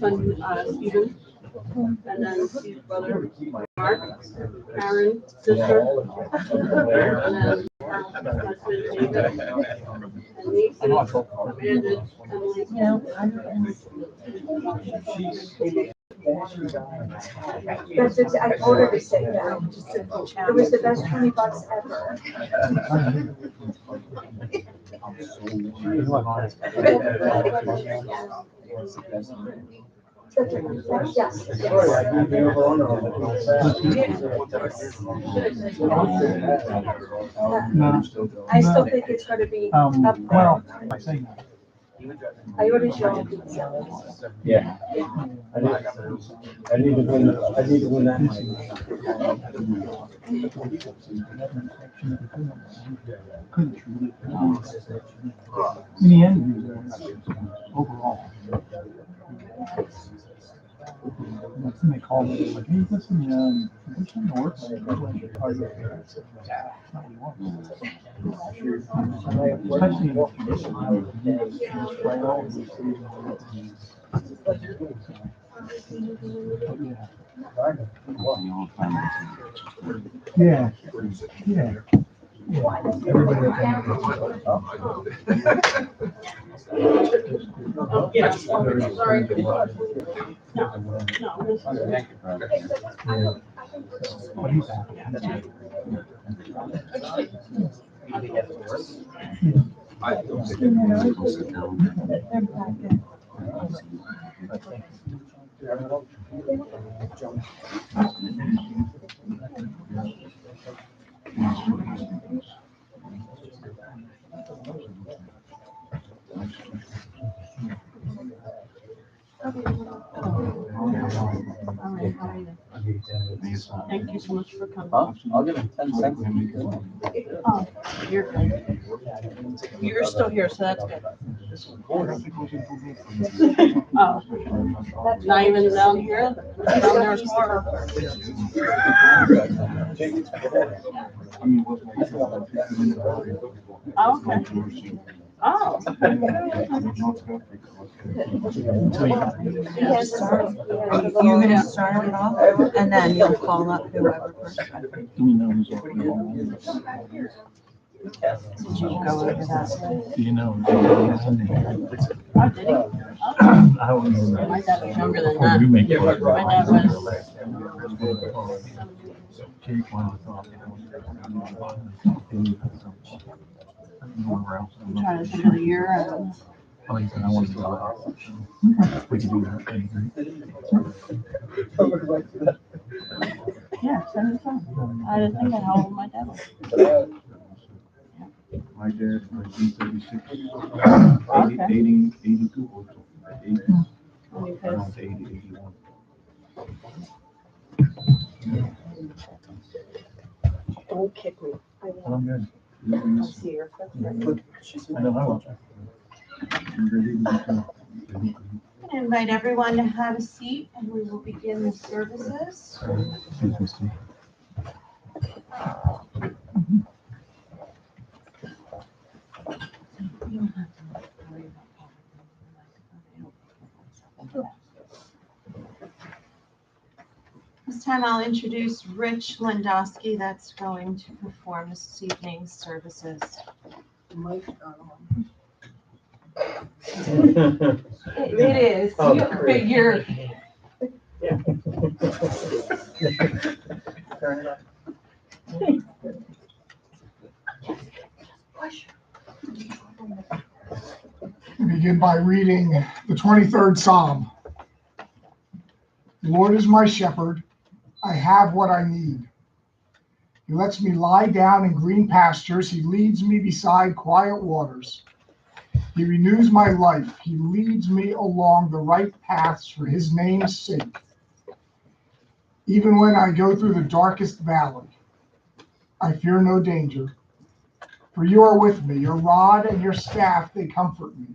son Stephen, and then Steve's brother Mark, Aaron, sister, and then her husband David, and niece, Amanda, Emily. That's it. I told her to say that. It was the best $20 ever. Yes. I still think it's going to be up there. I ordered your own pizza. Yeah. I need to win that In the end, overall. That's when they call me, like, hey, listen, we're trying to work on it. Yeah, that's not what we want. Especially in yeah. Yeah. Yeah, sorry. What is Thank you so much for coming. I'll give him 10 cents. Oh, you're good. You're still here, so that's good. Oh, not even down here? Down there's more. Oh, okay. Oh. You're gonna start it off, and then you'll call up whoever first. Do we know who's open? Did you go over that? Do you know? Oh, did he? I wouldn't even. My dad was younger than Oh, that. you make it. My dad was. Jake wanted to talk. I'm trying to think of the year. I don't know. Oh, he said I wanted to go out. We could do that. Yeah, 75. I didn't think of how old my dad was. My dad, 1936. Okay. 82. 80. Because 80, 81. Don't kick me. I I'm will. good. I'll see your foot. I know how. I invite everyone to have a seat, and we will begin the services. This time I'll introduce Rich Lendowski, that's going to perform this evening's services. It is, Oh, you great. figure. Begin by reading the 23rd Psalm. The Lord is my shepherd. I have what I need. He lets me lie down in green pastures. He leads me beside quiet waters. He renews my life. He leads me along the right paths for his name's sake. Even when I go through the darkest valley, I fear no danger. For you are with me. Your rod and your staff, they comfort me.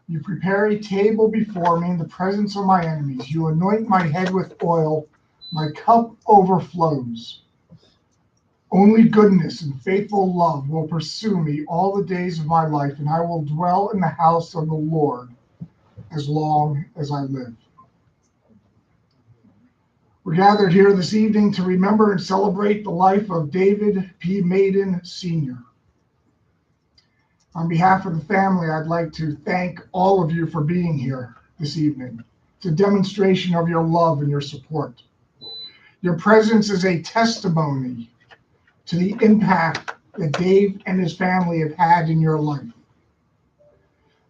You prepare a table before me in the presence of my enemies. You anoint my head with oil. My cup overflows. Only goodness and faithful love will pursue me all the days of my life, and I will dwell in the house of the Lord as long as I live. We're gathered here this evening to remember and celebrate the life of David P. Maiden, Sr. On behalf of the family, I'd like to thank all of you for being here this evening. It's a demonstration of your love and your support. Your presence is a testimony to the impact that Dave and his family have had in your life.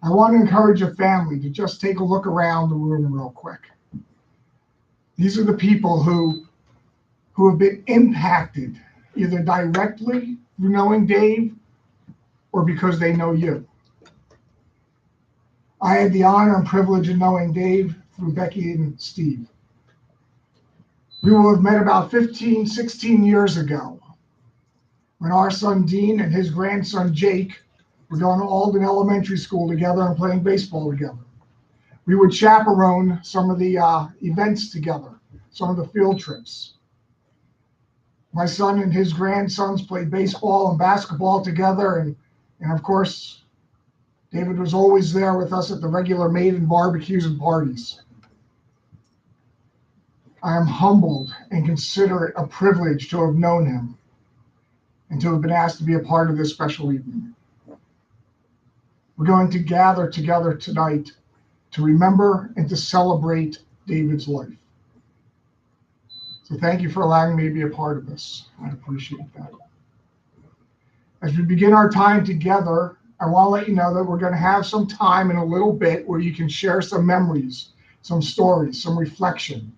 I want to encourage your family to just take a look around the room real quick. These are the people who have been impacted either directly through knowing Dave or because they know you. I had the honor and privilege of knowing Dave through Becky and Steve. We will have met about 15, 16 years ago when our son Dean and his grandson Jake were going to Alden Elementary School together and playing baseball together. We would chaperone some of the events together, some of the field trips. My son and his grandsons played baseball and basketball together, and of course, David was always there with us at the regular Maiden barbecues and parties. I am humbled and consider it a privilege to have known him and to have been asked to be a part of this special evening. We're going to gather together tonight to remember and to celebrate David's life. So thank you for allowing me to be a part of this. I appreciate that. As we begin our time together, I want to let you know that we're going to have some time in a little bit where you can share some memories, some stories, some reflection.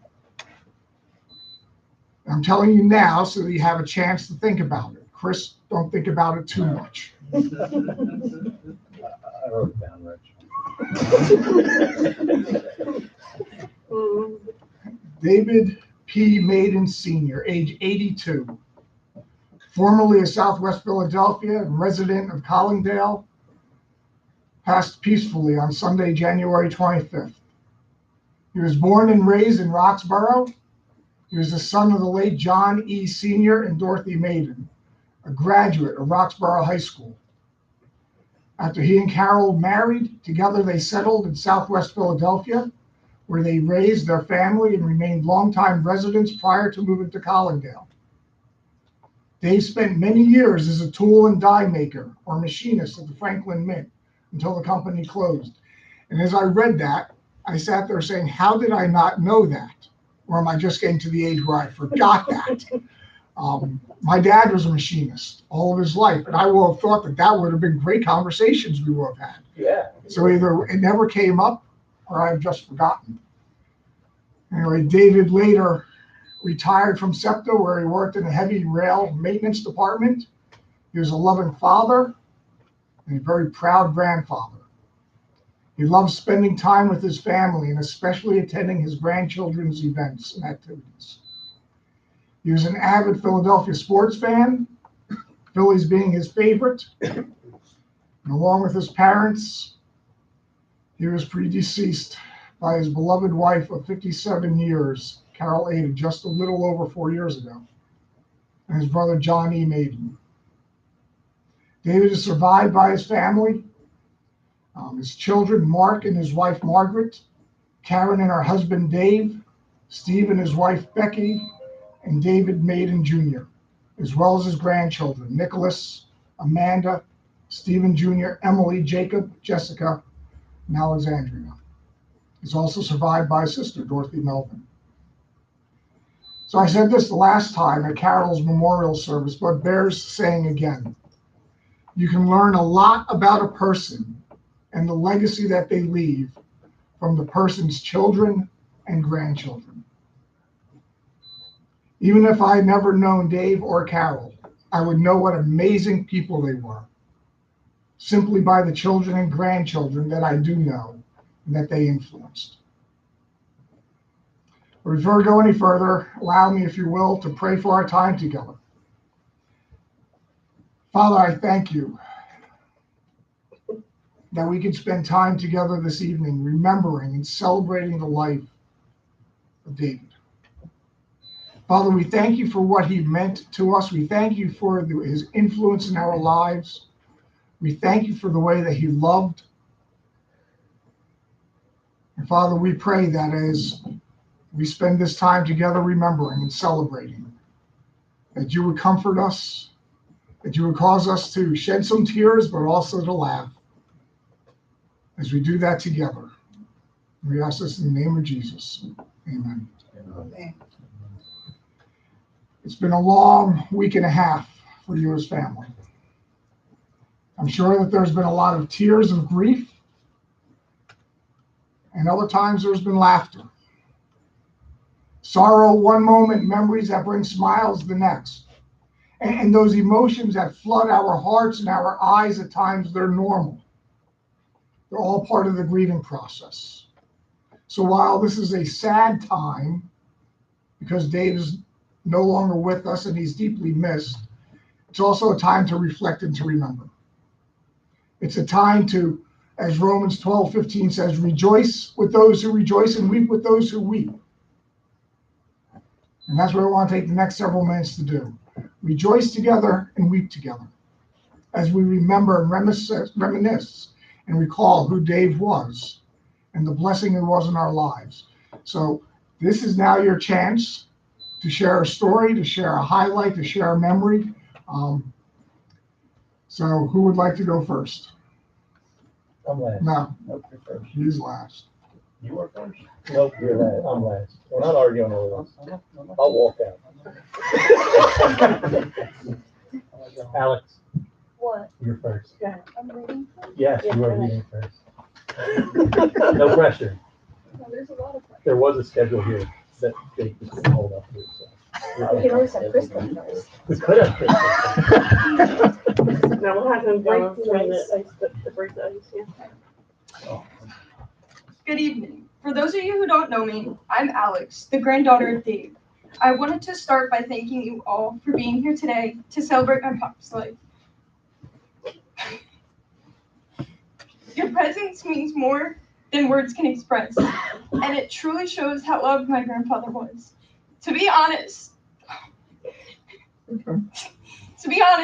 I'm telling you now so that you have a chance to think about it. Chris, don't think about it too much. I wrote it down, Rich. David P. Maiden Sr., age 82, formerly of Southwest Philadelphia and resident of Collingdale, passed peacefully on Sunday, January 25th. He was born and raised in Roxborough. He was the son of the late John E. Sr. and Dorothy Maiden, a graduate of Roxborough High School. After he and Carol married, together they settled in Southwest Philadelphia, where they raised their family and remained longtime residents prior to moving to Collingdale. Dave spent many years as a tool and die maker or machinist at the Franklin Mint until the company closed. And as I read that, I sat there saying, how did I not know that? Or am I just getting to the age where I forgot that? My dad was a machinist all of his life, and I would have thought that would have been great conversations we would have had. Yeah. So either it never came up or I've just forgotten. Anyway, David later retired from SEPTA, where he worked in the heavy rail maintenance department. He was a loving father and a very proud grandfather. He loved spending time with his family and especially attending his grandchildren's events and activities. He was an avid Philadelphia sports fan, Phillies being his favorite. And along with his parents, he was predeceased by his beloved wife of 57 years, Carol Ada, just a little over 4 years ago, and his brother John E. Maiden. David is survived by his family, his children, Mark and his wife, Margaret, Karen and her husband, Dave, Steve and his wife, Becky, and David Maiden Jr., as well as his grandchildren, Nicholas, Amanda, Stephen Jr., Emily, Jacob, Jessica, and Alexandria. He's also survived by his sister, Dorothy Melvin. So I said this the last time at Carol's memorial service, but bears saying again. You can learn a lot about a person and the legacy that they leave from the person's children and grandchildren. Even if I had never known Dave or Carol, I would know what amazing people they were, simply by the children and grandchildren that I do know and that they influenced. But before we go any further, allow me, if you will, to pray for our time together. Father, I thank you that we can spend time together this evening remembering and celebrating the life of David. Father, we thank you for what he meant to us. We thank you for his influence in our lives. We thank you for the way that he loved. And Father, we pray that as we spend this time together remembering and celebrating, that you would comfort us, that you would cause us to shed some tears, but also to laugh as we do that together. We ask this in the name of Jesus. Amen. Amen. It's been a long week and a half for you as family. I'm sure that there's been a lot of tears of grief, and other times there's been laughter. Sorrow one moment, memories that bring smiles the next. And those emotions that flood our hearts and our eyes at times, they're normal. They're all part of the grieving process. So while this is a sad time, because Dave is no longer with us and he's deeply missed, it's also a time to reflect and to remember. It's a time to, as Romans 12:15 says, rejoice with those who rejoice and weep with those who weep. And that's what we want to take the next several minutes to do. Rejoice together and weep together as we remember and reminisce and recall who Dave was and the blessing it was in our lives. So this is now your chance to share a story, to share a highlight, to share a memory. So who would like to go first? I'm last. No, Nope, you're first. he's last. You were first? Nope, you're last. I'm last. We're not arguing over this. I'll walk out. Alex, What? you're first. I'm reading. Yes, Yeah, you are go ahead. reading first. No pressure. Well, there's a lot of There was a schedule here that Jake just couldn't hold up to. So. We can always have Chris come first. We could have. No, we'll have him Break go the between ice. the ice, the break the ice, yeah. Good evening. For those of you who don't know me, I'm Alex, the granddaughter of Dave. I wanted to start by thanking you all for being here today to celebrate my pop's life. Your presence means more than words can express, and it truly shows how loved my grandfather was. To be honest,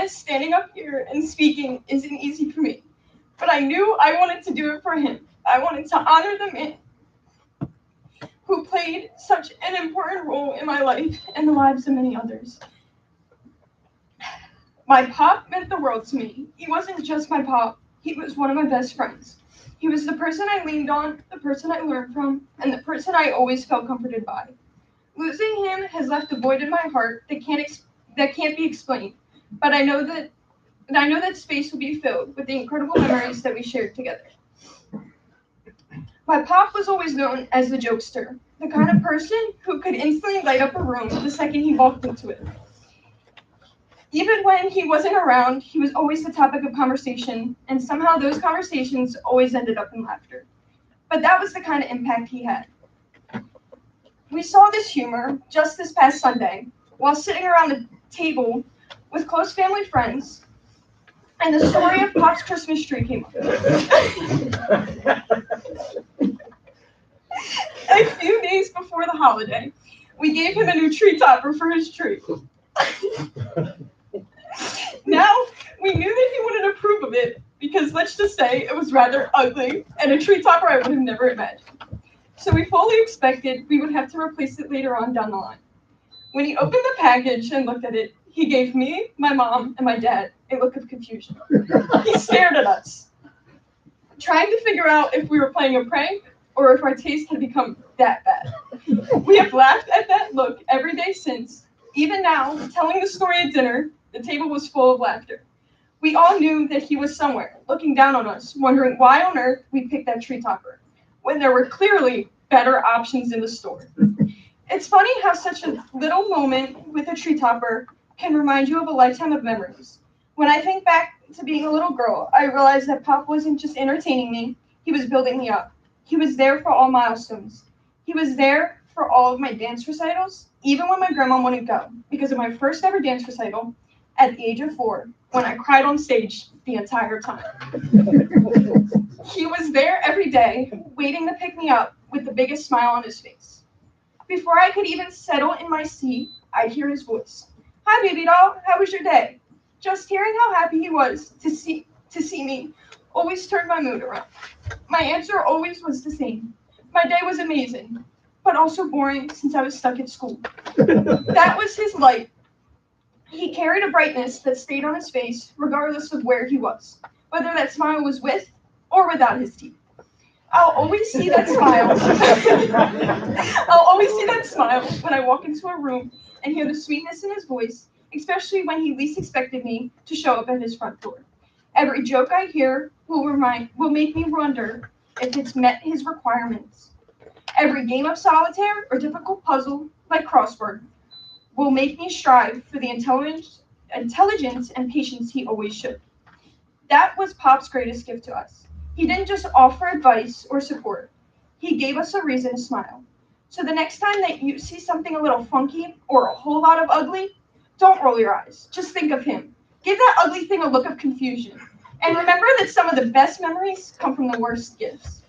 standing up here and speaking isn't easy for me, but I knew I wanted to do it for him. I wanted to honor the man who played such an important role in my life and the lives of many others. My pop meant the world to me. He wasn't just my pop, he was one of my best friends. He was the person I leaned on, the person I learned from, and the person I always felt comforted by. Losing him has left a void in my heart that can't be explained, but I know that space will be filled with the incredible memories that we shared together. My pop was always known as the jokester, the kind of person who could instantly light up a room the second he walked into it. Even when he wasn't around, he was always the topic of conversation, and somehow those conversations always ended up in laughter. But that was the kind of impact he had. We saw this humor just this past Sunday while sitting around the table with close family friends, and the story of Pop's Christmas tree came up. A few days before the holiday, we gave him a new tree topper for his tree. Now, we knew that he wouldn't approve of it because, let's just say, it was rather ugly and a tree topper I would have never imagined. So we fully expected we would have to replace it later on down the line. When he opened the package and looked at it, he gave me, my mom, and my dad a look of confusion. He stared at us, trying to figure out if we were playing a prank or if our taste had become that bad. We have laughed at that look every day since. Even now, telling the story at dinner, the table was full of laughter. We all knew that he was somewhere, looking down on us, wondering why on earth we picked that tree topper, when there were clearly better options in the store. It's funny how such a little moment with a tree topper can remind you of a lifetime of memories. When I think back to being a little girl, I realized that Pop wasn't just entertaining me, he was building me up. He was there for all milestones. He was there for all of my dance recitals, even when my grandma wouldn't go, because of my first ever dance recital at the age of 4, when I cried on stage the entire time. He was there every day, waiting to pick me up with the biggest smile on his face. Before I could even settle in my seat, I'd hear his voice. "Hi, baby doll, how was your day?" Just hearing how happy he was to see me always turned my mood around. My answer always was the same. My day was amazing, but also boring since I was stuck at school. That was his light. He carried a brightness that stayed on his face regardless of where he was, whether that smile was with or without his teeth. I'll always see that smile. I'll always see that smile when I walk into a room and hear the sweetness in his voice, especially when he least expected me to show up at his front door. Every joke I hear will make me wonder if it's met his requirements. Every game of solitaire or difficult puzzle, like crossword, will make me strive for the intelligence and patience he always showed. That was Pop's greatest gift to us. He didn't just offer advice or support. He gave us a reason to smile. So the next time that you see something a little funky or a whole lot of ugly, don't roll your eyes. Just think of him. Give that ugly thing a look of confusion. And remember that some of the best memories come from the worst gifts.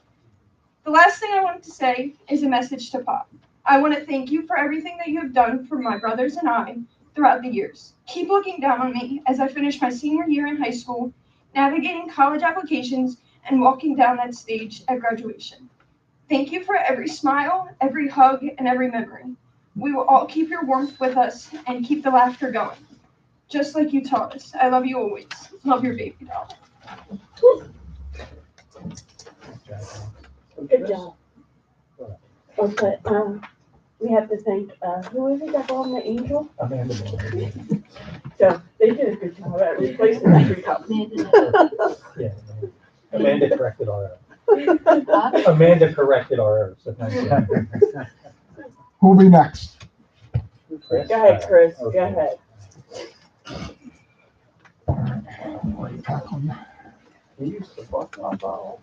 The last thing I wanted to say is a message to Pop. I want to thank you for everything that you have done for my brothers and I throughout the years. Keep looking down on me as I finish my senior year in high school, navigating college applications, and walking down that stage at graduation. Thank you for every smile, every hug, and every memory. We will all keep your warmth with us and keep the laughter going. Just like you taught us. I love you always. Love your baby doll. Good job. Okay, we have to thank, who is it that brought the angel? Amanda. So they did a good job at replacing the tree top. Yeah. Amanda corrected our error. Amanda corrected our error, so thank you. Who'll be next? Chris? Go ahead, Chris, go Okay. ahead. What are you tackling? He used to fuck my balls.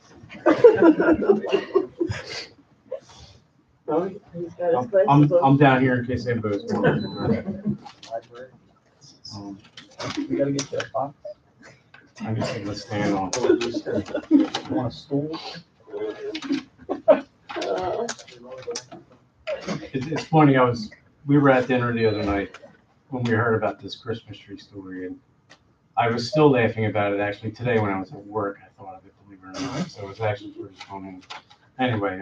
Oh, he's got his glasses on. I'm down here in case anybody's wondering. We gotta get you a box. I'm just gonna stand on. You want a stool? It's funny, we were at dinner the other night when we heard about this Christmas tree story, and I was still laughing about it actually today when I was at work. I thought of it, believe it or not. So it was actually pretty funny. Anyway,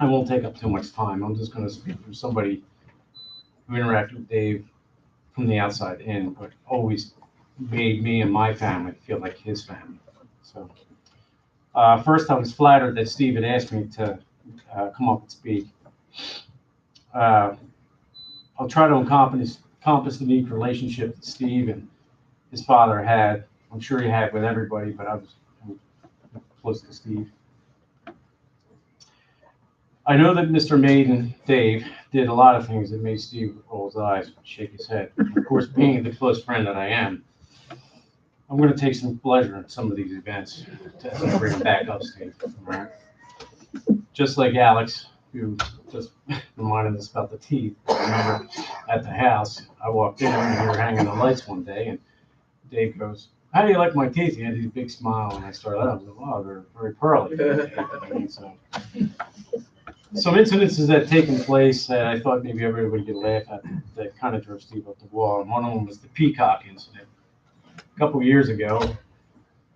I won't take up too much time. I'm just gonna speak from somebody who interacted with Dave from the outside in, but always made me and my family feel like his family. So first, I was flattered that Steve had asked me to come up and speak. I'll try to encompass the unique relationship that Steve and his father had. I'm sure he had with everybody, but I'm close to Steve. I know that Mr. Maiden, Dave, did a lot of things that made Steve roll his eyes, shake his head. Of course, being the close friend that I am, I'm going to take some pleasure in some of these events to bring them back up, Steve. All right? Just like Alex, who just reminded us about the teeth. I remember at the house, I walked in and we were hanging the lights one day, and Dave goes, "How do you like my teeth?" He had this big smile, and I started out. I was like, "Wow, they're very pearly." So, some incidences that had taken place that I thought maybe everybody could laugh at that kind of drove Steve up the wall. And one of them was the peacock incident. A couple of years ago,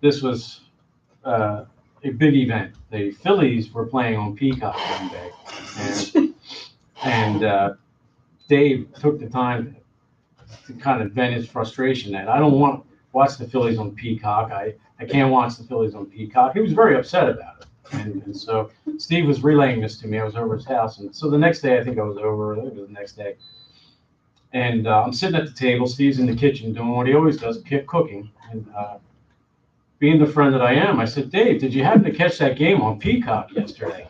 this was a big event. The Phillies were playing on Peacock one day, and Dave took the time to kind of vent his frustration that I don't want to watch the Phillies on Peacock. I can't watch the Phillies on Peacock. He was very upset about it. And so Steve was relaying this to me. I was over his house. And so the next day, I think it was the next day. And I'm sitting at the table. Steve's in the kitchen doing what he always does, cooking. And being the friend that I am, I said, "Dave, did you happen to catch that game on Peacock yesterday?"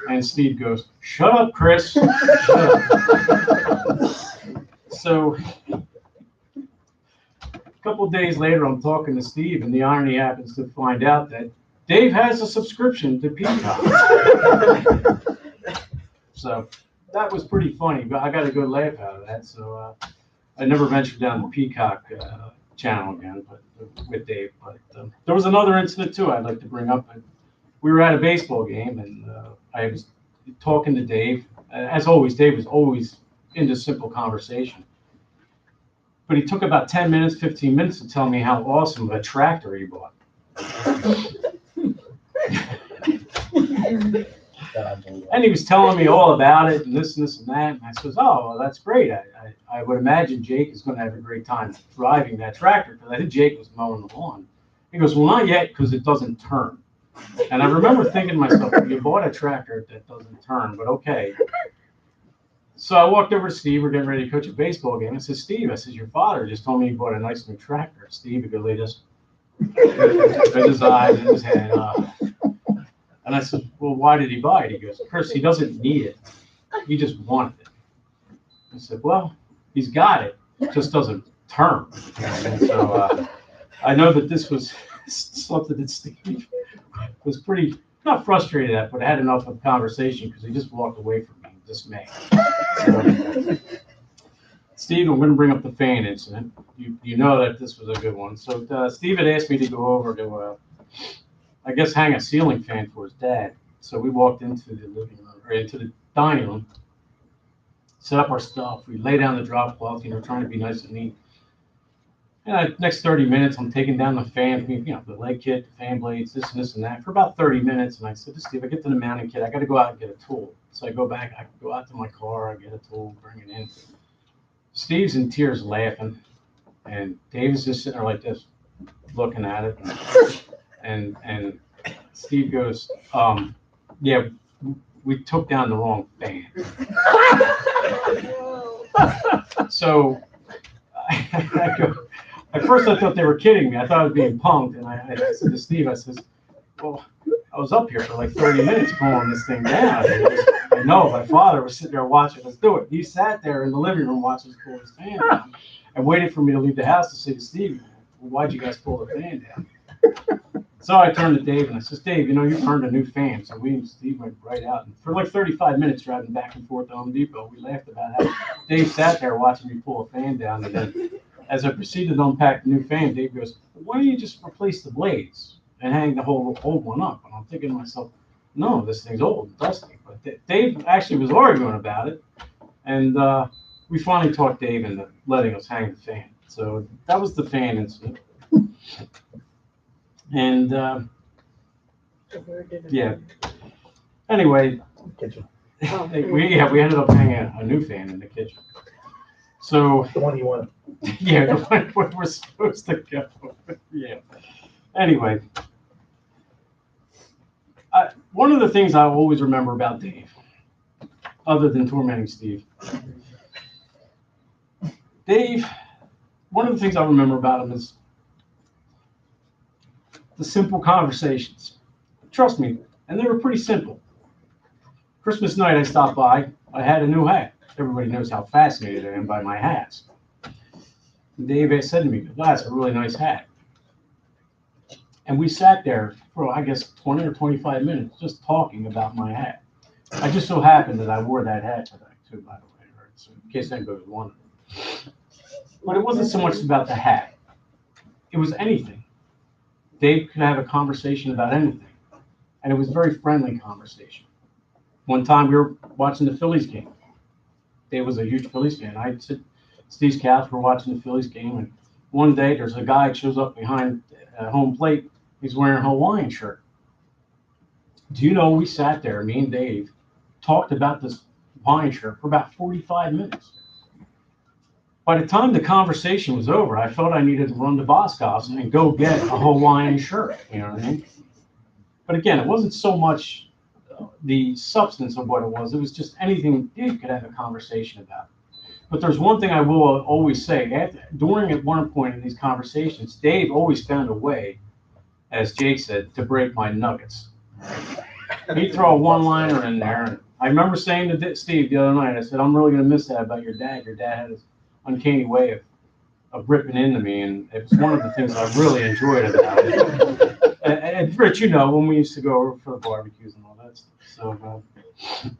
And Steve goes, "Shut up, Chris." Shut up. So a couple of days later, I'm talking to Steve, and the irony happens to find out that Dave has a subscription to Peacock. So that was pretty funny, but I got a good laugh out of that. So I never ventured down the Peacock channel again, but with Dave. But there was another incident too I'd like to bring up. We were at a baseball game, and I was talking to Dave. As always, Dave was always into simple conversation. But he took about 10 minutes, 15 minutes to tell me how awesome of a tractor he bought. And he was telling me all about it and this and that. And I says, oh, well, that's great. I would imagine Jake is going to have a great time driving that tractor because I think Jake was mowing the lawn. He goes, well, not yet because it doesn't turn. And I remember thinking to myself, you bought a tractor that doesn't turn, but okay. So I walked over to Steve. We're getting ready to coach a baseball game. I said, Steve, I said, your father just told me he bought a nice new tractor. Steve, he goes, they just with his eyes and his head. And I said, well, why did he buy it? He goes, Chris, he doesn't need it. He just wanted it. I said, well, he's got it. It just doesn't turn. And so I know that this was something that Steve was pretty, not frustrated at, but had enough of the conversation because he just walked away from me dismayed. So, Steve, I'm going to bring up the fan incident. You know that this was a good one. So Steve had asked me to go over to, I guess, hang a ceiling fan for his dad. So we walked into the living room, or into the dining room, set up our stuff. We lay down the drop cloth, trying to be nice and neat. And next 30 minutes, I'm taking down the fan, the leg kit, the fan blades, this and this and that, for about 30 minutes. And I said to Steve, I get to the mounting kit, I got to go out and get a tool. So I go back, I go out to my car, I get a tool, bring it in. Steve's in tears laughing, and Dave's just sitting there like this, looking at it. And Steve goes, yeah, we took down the wrong fan. So I go, at first I thought they were kidding me. I thought I was being punked. And I said to Steve, I says, well, I was up here for like 30 minutes pulling this thing down. I know my father was sitting there watching us do it. He sat there in the living room watching us pull this fan down and waited for me to leave the house to say to Steve, well, why'd you guys pull the fan down? So I turned to Dave and I says, Dave, you turned a new fan. So we and Steve went right out. And for like 35 minutes driving back and forth to Home Depot, we laughed about how Dave sat there watching me pull a fan down. And then as I proceeded to unpack the new fan, Dave goes, why don't you just replace the blades and hang the whole old one up? And I'm thinking to myself, no, this thing's old and dusty. But Dave actually was arguing about it. And we finally talked Dave into letting us hang the fan. So that was the fan incident. And yeah. Anyway, Kitchen. we ended up hanging a new fan in the kitchen. So The one you want. yeah, the one where we're supposed to go. Yeah. Anyway, one of the things I always remember about Dave, other than tormenting Steve, Dave, one of the things I remember about him is the simple conversations. Trust me, and they were pretty simple. Christmas night, I stopped by. I had a new hat. Everybody knows how fascinated I am by my hats. And Dave said to me, that's a really nice hat. And we sat there for, I guess, 20 or 25 minutes just talking about my hat. I just so happened that I wore that hat today, too, by the way, right? So in case anybody was wondering. But it wasn't so much about the hat. It was anything. Dave could have a conversation about anything. And it was a very friendly conversation. One time we were watching the Phillies game. Dave was a huge Phillies fan. I sit Steve's couch, we're watching the Phillies game, and one day there's a guy that shows up behind home plate. He's wearing a Hawaiian shirt. Do you know we sat there, me and Dave, talked about this Hawaiian shirt for about 45 minutes. By the time the conversation was over, I felt I needed to run to Boscov's and go get a Hawaiian shirt. You know what I mean? But again, it wasn't so much the substance of what it was. It was just anything you could have a conversation about. But there's one thing I will always say. During at one point in these conversations, Dave always found a way, as Jake said, to break my nuggets. He'd throw a one-liner in there. And I remember saying to Steve the other night, I said, I'm really going to miss that about your dad. Your dad had this uncanny way of ripping into me, and it was one of the things I really enjoyed about it. And Rich, when we used to go over for the barbecues and all that stuff. So,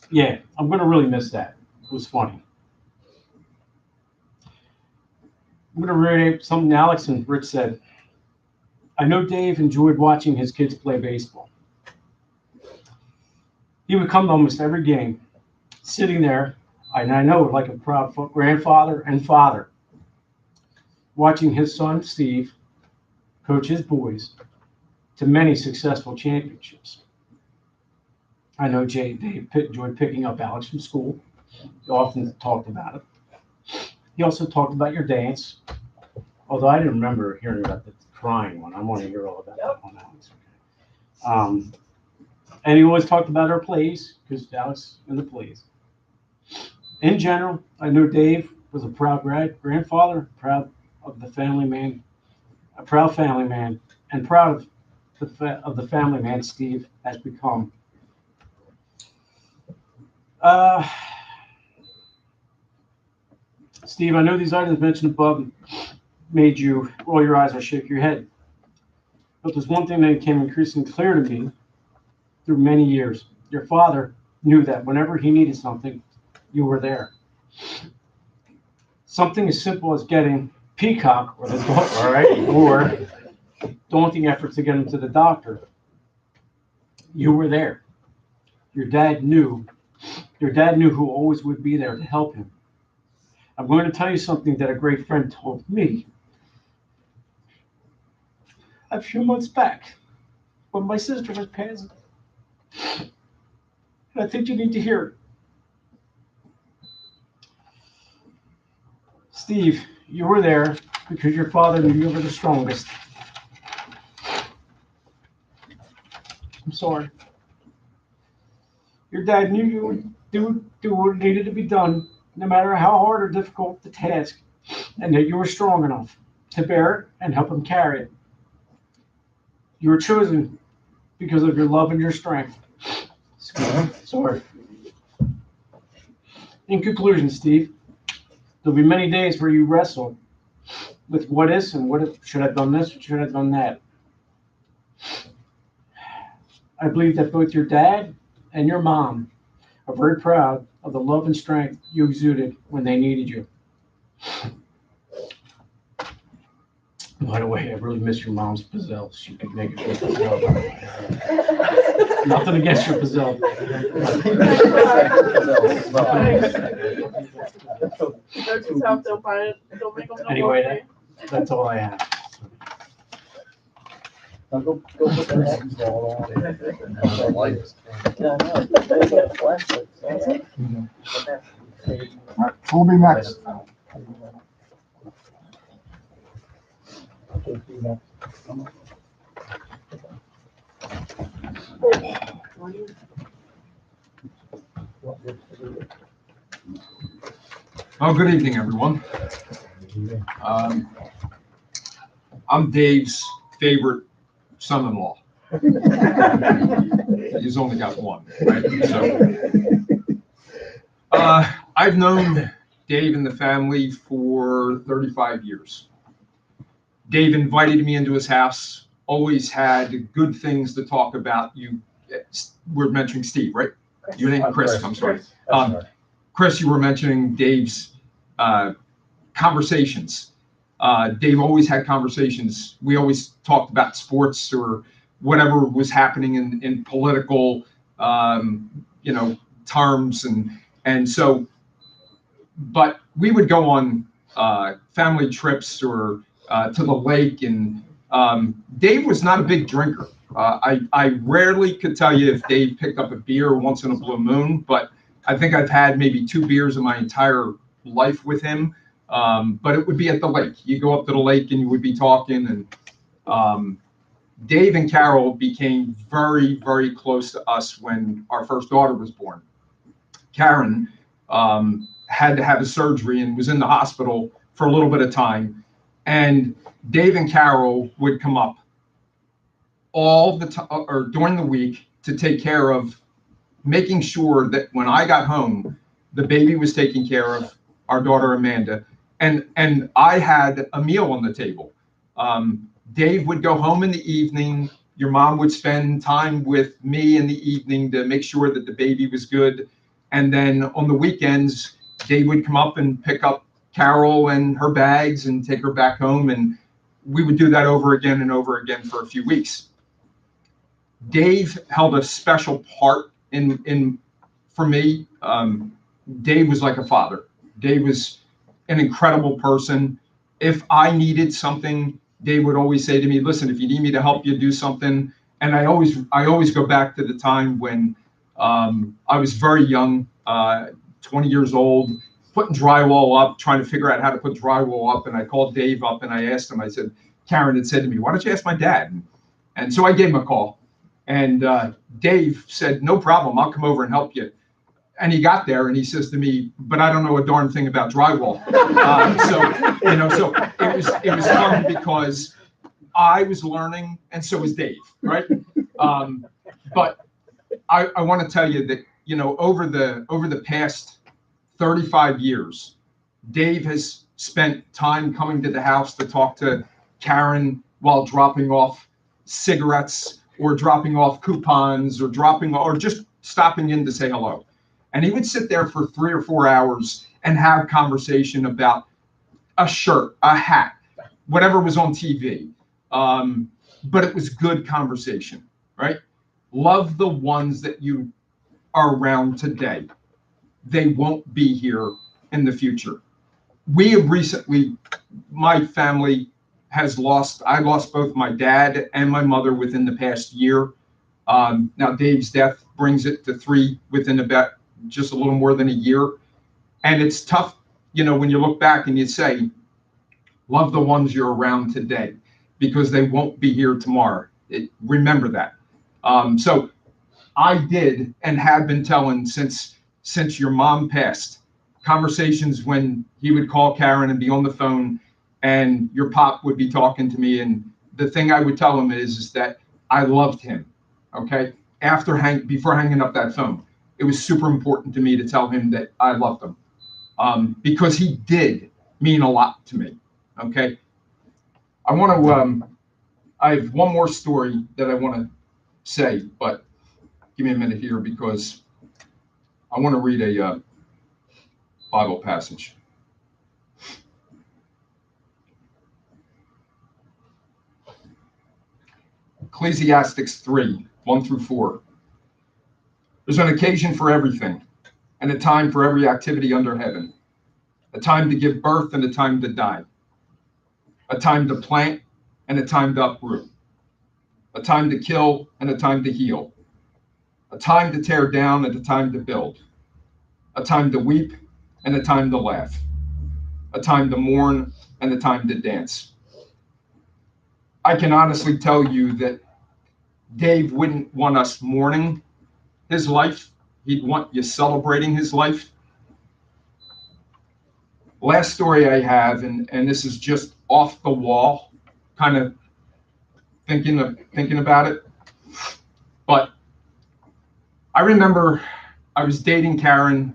yeah, I'm going to really miss that. It was funny. I'm going to read something Alex and Rich said. I know Dave enjoyed watching his kids play baseball. He would come to almost every game, sitting there, and I know like a proud grandfather and father, watching his son, Steve, coach his boys to many successful championships. I know Dave enjoyed picking up Alex from school. He often talked about it. He also talked about your dance, although I didn't remember hearing about the crying one. I want to hear all about that one, Alex. And he always talked about our plays, because Alex in the plays. In general, I know Dave was a proud grandfather, proud of the family man, a proud family man, and proud of the family man Steve has become. Steve, I know these items mentioned above made you roll your eyes or shake your head. But there's one thing that became increasingly clear to me through many years. Your father knew that whenever he needed something, you were there. Something as simple as getting Peacock or the doctor, all right, or daunting efforts to get him to the doctor. You were there. Your dad knew who always would be there to help him. I'm going to tell you something that a great friend told me a few months back when my sister was passing. And I think you need to hear it. Steve, you were there because your father knew you were the strongest. I'm sorry. Your dad knew you would do what needed to be done, no matter how hard or difficult the task, and that you were strong enough to bear it and help him carry it. You were chosen because of your love and your strength. Sorry. In conclusion, Steve, there'll be many days where you wrestle with what is and what if, should I have done this or should I have done that. I believe that both your dad and your mom are very proud of the love and strength you exuded when they needed you. By the way, I really miss your mom's pizzelle. She could make a good pizzelle. Nothing against your pizzelle. Anyway, that's all I have. Go put that X's ball on. All right, who'll be next? Oh, good evening, everyone. I'm Dave's favorite son-in-law. He's only got one, right? So, I've known Dave and the family for 35 years. Dave invited me into his house, always had good things to talk about. You were mentioning Steve, right? Your name, Chris, I'm sorry. Chris, you were mentioning Dave's conversations. Dave always had conversations. We always talked about sports or whatever was happening in political, terms. And so, but we would go on family trips or to the lake, and Dave was not a big drinker. I rarely could tell you if Dave picked up a beer once in a blue moon, but I think I've had maybe 2 beers in my entire life with him. But it would be at the lake. You go up to the lake and you would be talking, and Dave and Carol became very, very close to us when our first daughter was born. Karen had to have a surgery and was in the hospital for a little bit of time. And Dave and Carol would come up all the time or during the week to take care of making sure that when I got home, the baby was taken care of, our daughter Amanda, and I had a meal on the table. Dave would go home in the evening. Your mom would spend time with me in the evening to make sure that the baby was good. And then on the weekends, Dave would come up and pick up Carol and her bags and take her back home. And we would do that over again and over again for a few weeks. Dave held a special part for me. Dave was like a father. Dave was an incredible person. If I needed something, Dave would always say to me, listen, if you need me to help you do something. And I always go back to the time when I was very young, 20 years old, putting drywall up, trying to figure out how to put drywall up. And I called Dave up and I asked him, I said, Karen had said to me, why don't you ask my dad? And so I gave him a call. And Dave said, no problem, I'll come over and help you. And he got there and he says to me, but I don't know a darn thing about drywall. So it was fun because I was learning and so was Dave, right? But I want to tell you that, over the past 35 years, Dave has spent time coming to the house to talk to Karen while dropping off cigarettes or dropping off coupons or just stopping in to say hello. And he would sit there for 3 or 4 hours and have conversation about a shirt, a hat, whatever was on TV. But it was good conversation, right? Love the ones that you are around today. They won't be here in the future. We have recently, my family I lost both my dad and my mother within the past year. Now Dave's death brings it to 3 within about just a little more than a year. And it's tough, when you look back and you say, love the ones you're around today because they won't be here tomorrow. Remember that. So I did and have been telling since your mom passed, conversations when he would call Karen and be on the phone and your pop would be talking to me. And the thing I would tell him is that I loved him. Okay. Before hanging up that phone, it was super important to me to tell him that I loved him because he did mean a lot to me. Okay. I have one more story that I want to say, but give me a minute here because I want to read a Bible passage. Ecclesiastes 3, 1 through 4. There's an occasion for everything, and a time for every activity under heaven. A time to give birth and a time to die. A time to plant and a time to uproot. A time to kill and a time to heal. A time to tear down and a time to build. A time to weep and a time to laugh. A time to mourn and a time to dance. I can honestly tell you that Dave wouldn't want us mourning his life. He'd want you celebrating his life. Last story I have, and this is just off the wall, kind of thinking about it. But I remember I was dating Karen.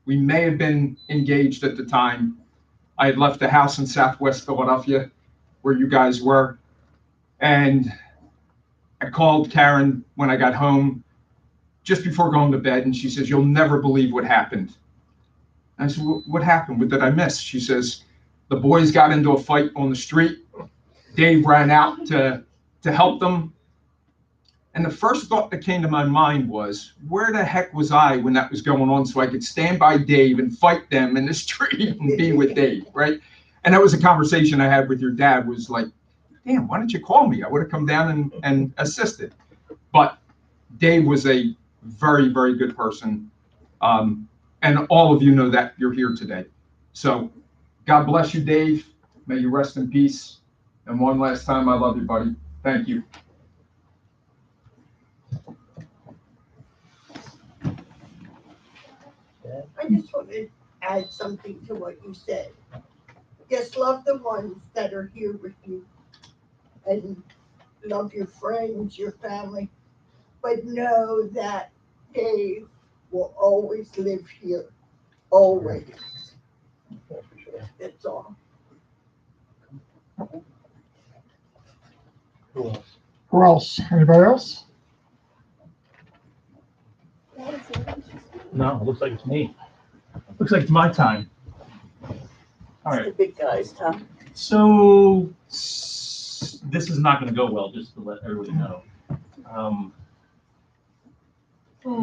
We may have been engaged at the time. I had left the house in Southwest Philadelphia where you guys were. And I called Karen when I got home just before going to bed. And she says, you'll never believe what happened. And I said, what happened? What did I miss? She says, the boys got into a fight on the street. Dave ran out to help them. And the first thought that came to my mind was, where the heck was I when that was going on so I could stand by Dave and fight them in the street and be with Dave, right? And that was a conversation I had with your dad, was like, damn, why didn't you call me? I would have come down and assisted. But Dave was a very, very good person. And all of you know that you're here today. So God bless you, Dave. May you rest in peace. And one last time, I love you, buddy. Thank you. I just want to add something to what you said. Just love the ones that are here with you and love your friends, your family, but know that Dave will always live here, always. That's all. Who else? Anybody else? No, it looks like it's me. Looks like it's my time. All right. The big guys, huh? So this is not going to go well, just to let everybody know.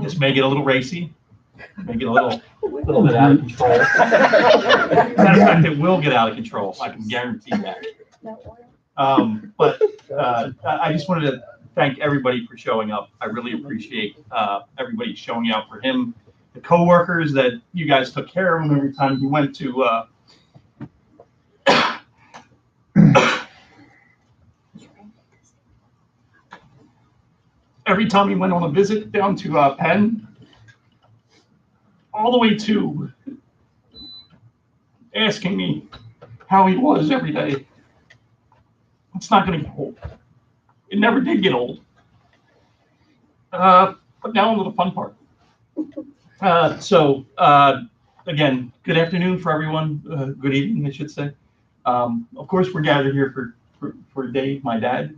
This may get a little racy, may get a little bit out of control. Matter of fact, it will get out of control. I can guarantee that. But I just wanted to thank everybody for showing up. I really appreciate everybody showing out for him. The coworkers that you guys took care of him every time he went to. Every time he went on a visit down to Penn, all the way to asking me how he was every day. It's not going to get old. It never did get old. But now on to the fun part. Again, good afternoon for everyone. Good evening, I should say. Of course, we're gathered here for Dave, my dad,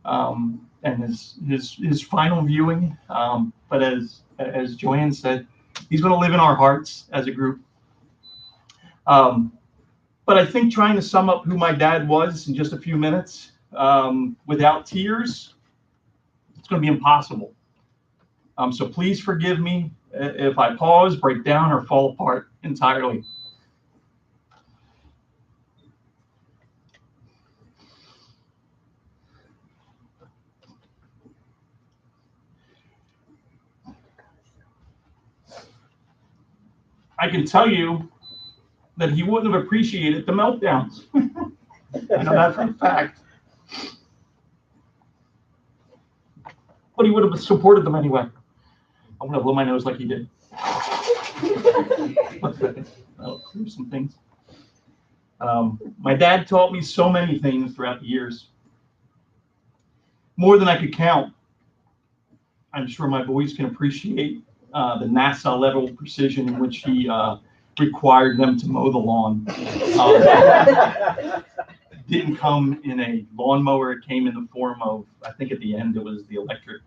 and his final viewing. But as Joanne said, he's going to live in our hearts as a group. But I think trying to sum up who my dad was in just a few minutes without tears, it's going to be impossible. So please forgive me if I pause, break down, or fall apart entirely. I can tell you that he wouldn't have appreciated the meltdowns. I know that for a fact. But he would have supported them anyway. I'm going to blow my nose like he did. One second. I'll clear some things. My dad taught me so many things throughout the years. More than I could count. I'm sure my boys can appreciate the NASA level precision in which he required them to mow the lawn. Didn't come in a lawnmower. It came in the form of, I think at the end it was the electric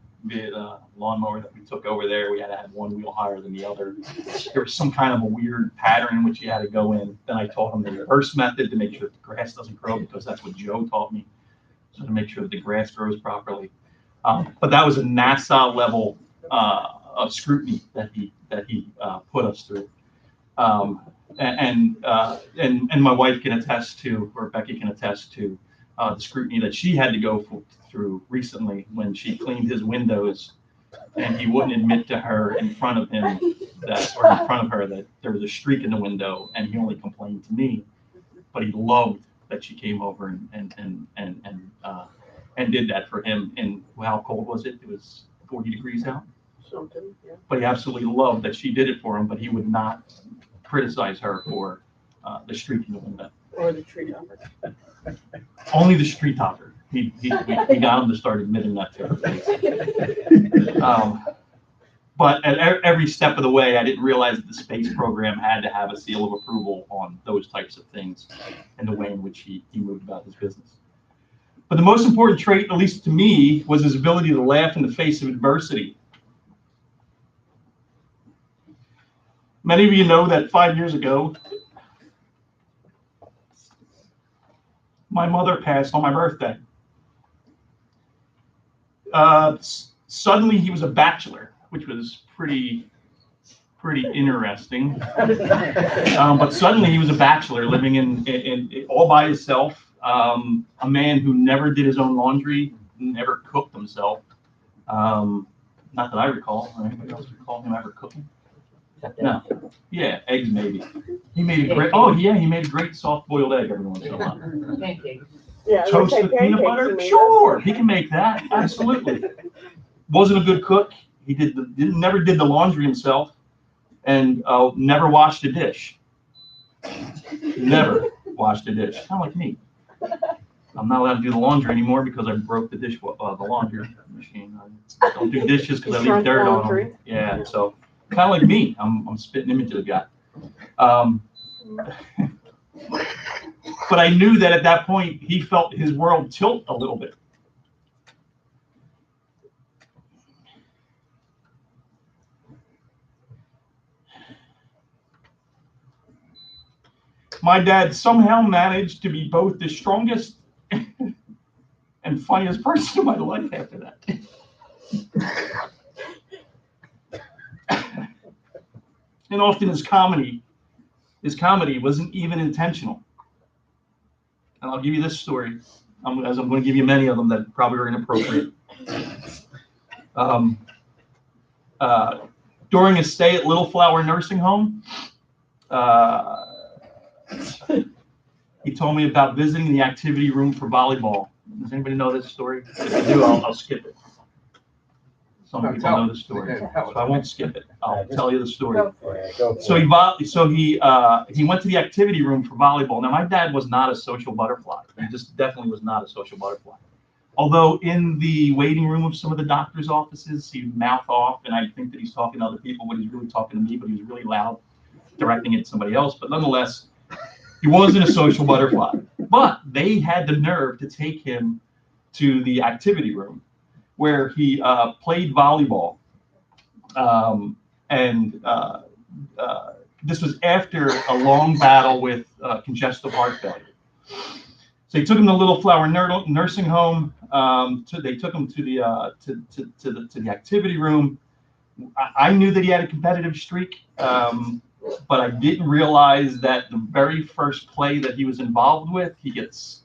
lawnmower that we took over there. We had to have one wheel higher than the other. There was some kind of a weird pattern in which you had to go in. Then I taught him the reverse method to make sure the grass doesn't grow, because that's what Joe taught me. So to make sure that the grass grows properly. But that was a NASA level of scrutiny that he put us through. And my wife can attest to, or Becky can attest to, the scrutiny that she had to go through recently when she cleaned his windows, and he wouldn't admit to her in front of him that, or in front of her, that there was a streak in the window, and he only complained to me, but he loved that she came over and did that for him. And how cold was it? It was 40 degrees out. Something, yeah. But he absolutely loved that she did it for him, but he would not criticize her for the streak in the window. Or the tree topper. Only the street topper. We got him to start admitting that to her. But at every step of the way, I didn't realize that the space program had to have a seal of approval on those types of things and the way in which he moved about his business. But the most important trait, at least to me, was his ability to laugh in the face of adversity. Many of you know that 5 years ago, my mother passed on my birthday. Suddenly he was a bachelor, which was pretty interesting. But suddenly he was a bachelor living in all by himself. A man who never did his own laundry, never cooked himself. Not that I recall. Or anybody else recall him ever cooking? No. Yeah, eggs maybe. He made a great. Oh yeah, he made a great soft-boiled egg every once in a while. Pancakes. Yeah, Toast with peanut butter? Sure, he can make that. Absolutely. Wasn't a good cook. He never did the laundry himself, and never washed a dish. Never washed a dish. Kind of like me. I'm not allowed to do the laundry anymore because I broke the laundry machine. I don't do dishes because I leave dirt on them. Yeah, so kind of like me. I'm a spitting image of the guy. But I knew that at that point he felt his world tilt a little bit. My dad somehow managed to be both the strongest and funniest person in my life after that. And often his comedy wasn't even intentional. And I'll give you this story, as I'm going to give you many of them that probably are inappropriate. During his stay at Little Flower Nursing Home, he told me about visiting the activity room for volleyball. Does anybody know this story? If you do, I'll skip it. Some people know the story, so I won't skip it. I'll tell you the story. So he went to the activity room for volleyball. Now, my dad was not a social butterfly. He just definitely was not a social butterfly. Although in the waiting room of some of the doctor's offices, he'd mouth off, and I think that he's talking to other people, but he's really talking to me, but he was really loud, directing it at somebody else. But nonetheless, he wasn't a social butterfly. But they had the nerve to take him to the activity room where he played volleyball. This was after a long battle with congestive heart failure. So they took him to Little Flower Nursing Home. They took him to the activity room. I knew that he had a competitive streak, but I didn't realize that the very first play that he was involved with, he gets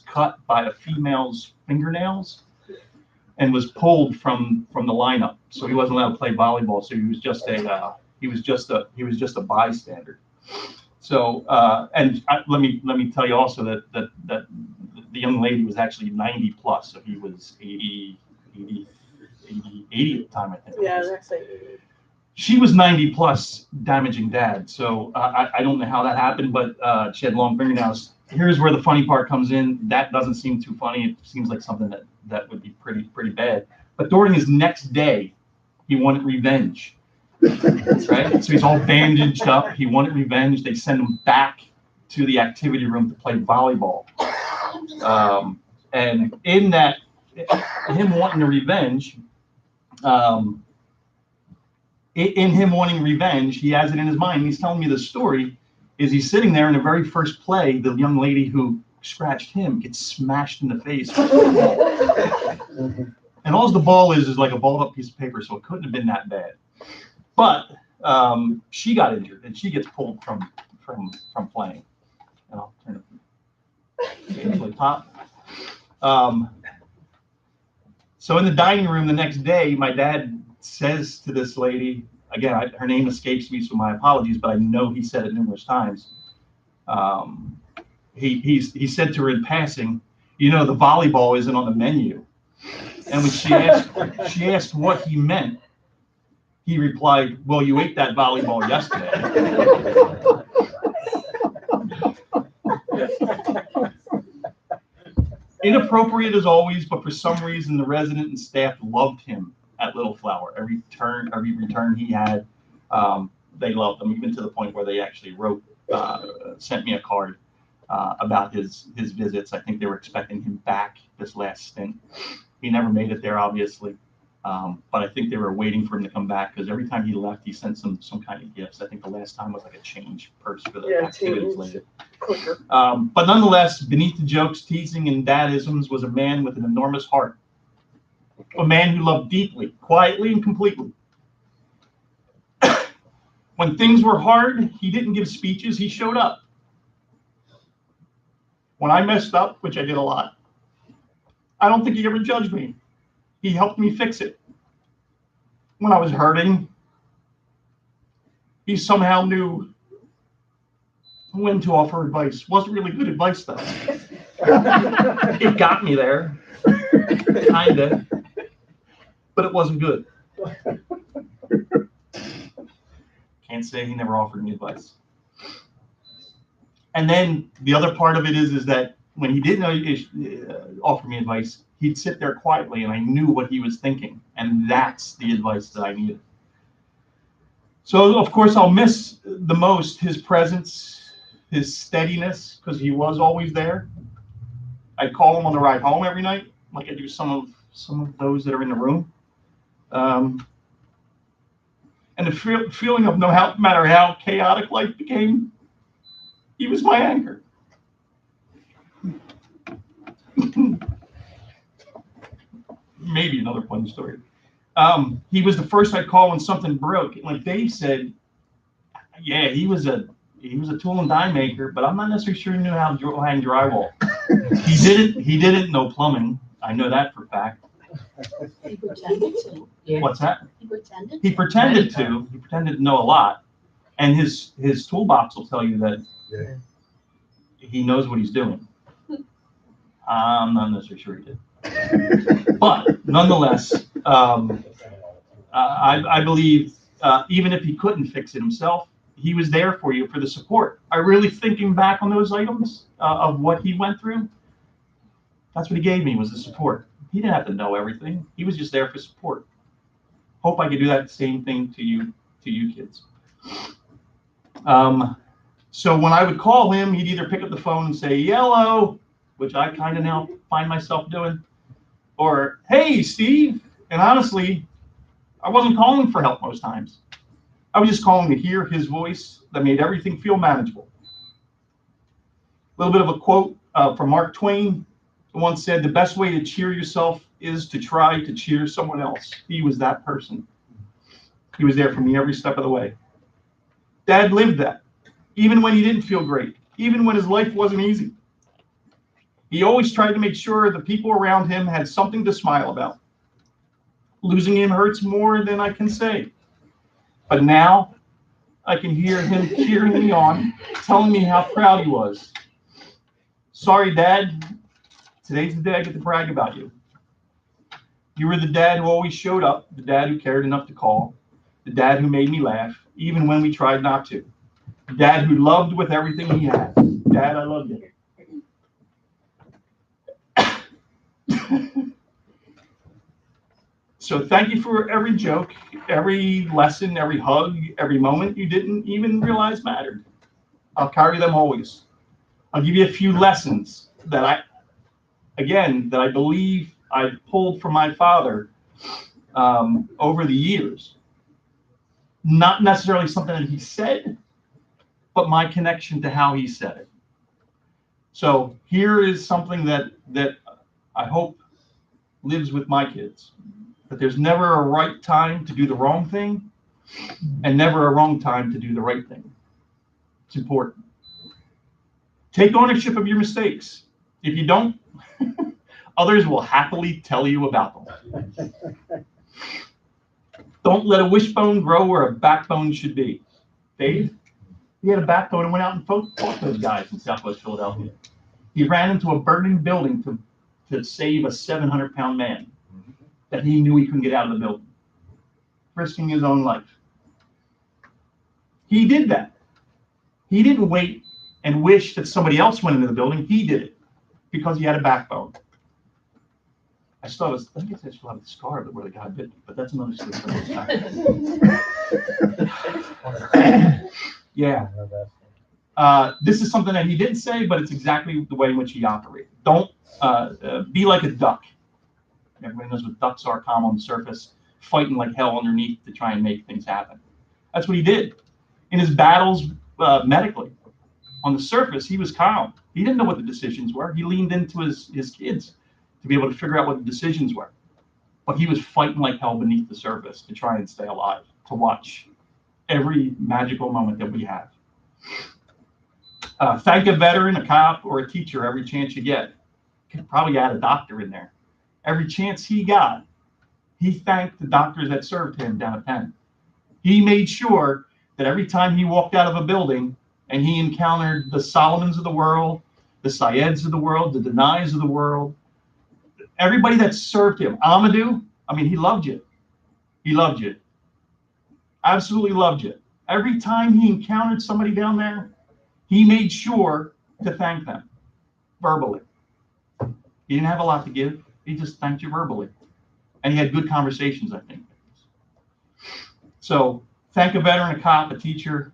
cut by a female's fingernails and was pulled from the lineup. So he wasn't allowed to play volleyball. So he was just a bystander. So let me tell you also that the young lady was actually 90 plus, so he was 80 at the time, I think. Yeah, that's like. She was 90 plus, damaging dad. So I don't know how that happened, but she had long fingernails. Here's where the funny part comes in. That doesn't seem too funny. It seems like something that would be pretty bad. But during his next day, he wanted revenge. Right? So he's all bandaged up. He wanted revenge. They send him back to the activity room to play volleyball. And in that, him wanting a revenge, he has it in his mind. He's telling me the story. Is he's sitting there in the very first play, the young lady who scratched him gets smashed in the face. And all the ball is like a balled up piece of paper, so it couldn't have been that bad. But she got injured and she gets pulled from playing. And I'll turn it to the top. So in the dining room the next day, my dad says to this lady, again, her name escapes me, so my apologies, but I know he said it numerous times. He said to her in passing, you know, the volleyball isn't on the menu. And when she asked what he meant, he replied, well, you ate that volleyball yesterday. Inappropriate as always, but for some reason the resident and staff loved him at Little Flower. Every return he had, they loved him, even to the point where they actually sent me a card about his visits. I think they were expecting him back this last stint. He never made it there, obviously, but I think they were waiting for him to come back because every time he left, he sent some kind of gifts. I think the last time was like a change purse for the activities later. But nonetheless, beneath the jokes, teasing, and dadisms was a man with an enormous heart. A man who loved deeply, quietly, and completely. When things were hard, he didn't give speeches, he showed up. When I messed up, which I did a lot, I don't think he ever judged me. He helped me fix it. When I was hurting, he somehow knew when to offer advice. Wasn't really good advice, though. It got me there, kinda, but it wasn't good. Can't say he never offered me advice. And then the other part of it is that when he didn't offer me advice, he'd sit there quietly, and I knew what he was thinking, and that's the advice that I needed. So, of course, I'll miss the most his presence, his steadiness, because he was always there. I'd call him on the ride home every night, like I do some of those that are in the room. And the feeling of no matter how chaotic life became, he was my anchor. Maybe another fun story. He was the first I'd call when something broke. Like Dave said, yeah, he was a tool and die maker, but I'm not necessarily sure he knew how to hang drywall. He didn't know plumbing. I know that for a fact. He pretended to. What's that? He pretended. He pretended to. He pretended to know a lot, and his toolbox will tell you that he knows what he's doing. I'm not necessarily sure he did, but nonetheless, I believe even if he couldn't fix it himself, he was there for you for the support. I really thinking back on those items of what he went through. That's what he gave me, was the support. He didn't have to know everything. He was just there for support. Hope I could do that same thing to you kids. So when I would call him, he'd either pick up the phone and say, "Yellow," which I kind of now find myself doing, or "Hey, Steve." And honestly, I wasn't calling for help most times. I was just calling to hear his voice that made everything feel manageable. A little bit of a quote from Mark Twain, who once said, "The best way to cheer yourself is to try to cheer someone else." He was that person. He was there for me every step of the way. Dad lived that, even when he didn't feel great, even when his life wasn't easy. He always tried to make sure the people around him had something to smile about. Losing him hurts more than I can say. But now I can hear him cheering me on, telling me how proud he was. "Sorry, Dad. Today's the day I get to brag about you. You were the dad who always showed up, the dad who cared enough to call, the dad who made me laugh, even when we tried not to. The dad who loved with everything he had. Dad, I love you." So thank you for every joke, every lesson, every hug, every moment you didn't even realize mattered. I'll carry them always. I'll give you a few lessons that I believe I pulled from my father over the years. Not necessarily something that he said, but my connection to how he said it. So here is something that I hope lives with my kids. That there's never a right time to do the wrong thing, and never a wrong time to do the right thing. It's important. Take ownership of your mistakes. If you don't, others will happily tell you about them. Don't let a wishbone grow where a backbone should be. Dave, he had a backbone and went out and fought those guys in Southwest Philadelphia. He ran into a burning building to save a 700-pound man that he knew he couldn't get out of the building, risking his own life. He did that. He didn't wait and wish that somebody else went into the building. He did it because he had a backbone. I think I still have the scar of it where the guy bit me, but that's another story for another time. Yeah. This is something that he didn't say, but it's exactly the way in which he operated. Don't be like a duck. Everybody knows what ducks are, calm on the surface, fighting like hell underneath to try and make things happen. That's what he did. In his battles medically, on the surface, he was calm. He didn't know what the decisions were. He leaned into his kids to be able to figure out what the decisions were. But he was fighting like hell beneath the surface to try and stay alive, to watch every magical moment that we have. Thank a veteran, a cop, or a teacher every chance you get. You could probably add a doctor in there. Every chance he got, he thanked the doctors that served him down at Penn. He made sure that every time he walked out of a building and he encountered the Solomons of the world, the Syeds of the world, the Denais of the world, everybody that served him, Amadou, he loved you. He loved you. Absolutely loved you. Every time he encountered somebody down there, he made sure to thank them verbally. He didn't have a lot to give. He just thanked you verbally. And he had good conversations, I think. So thank a veteran, a cop, a teacher.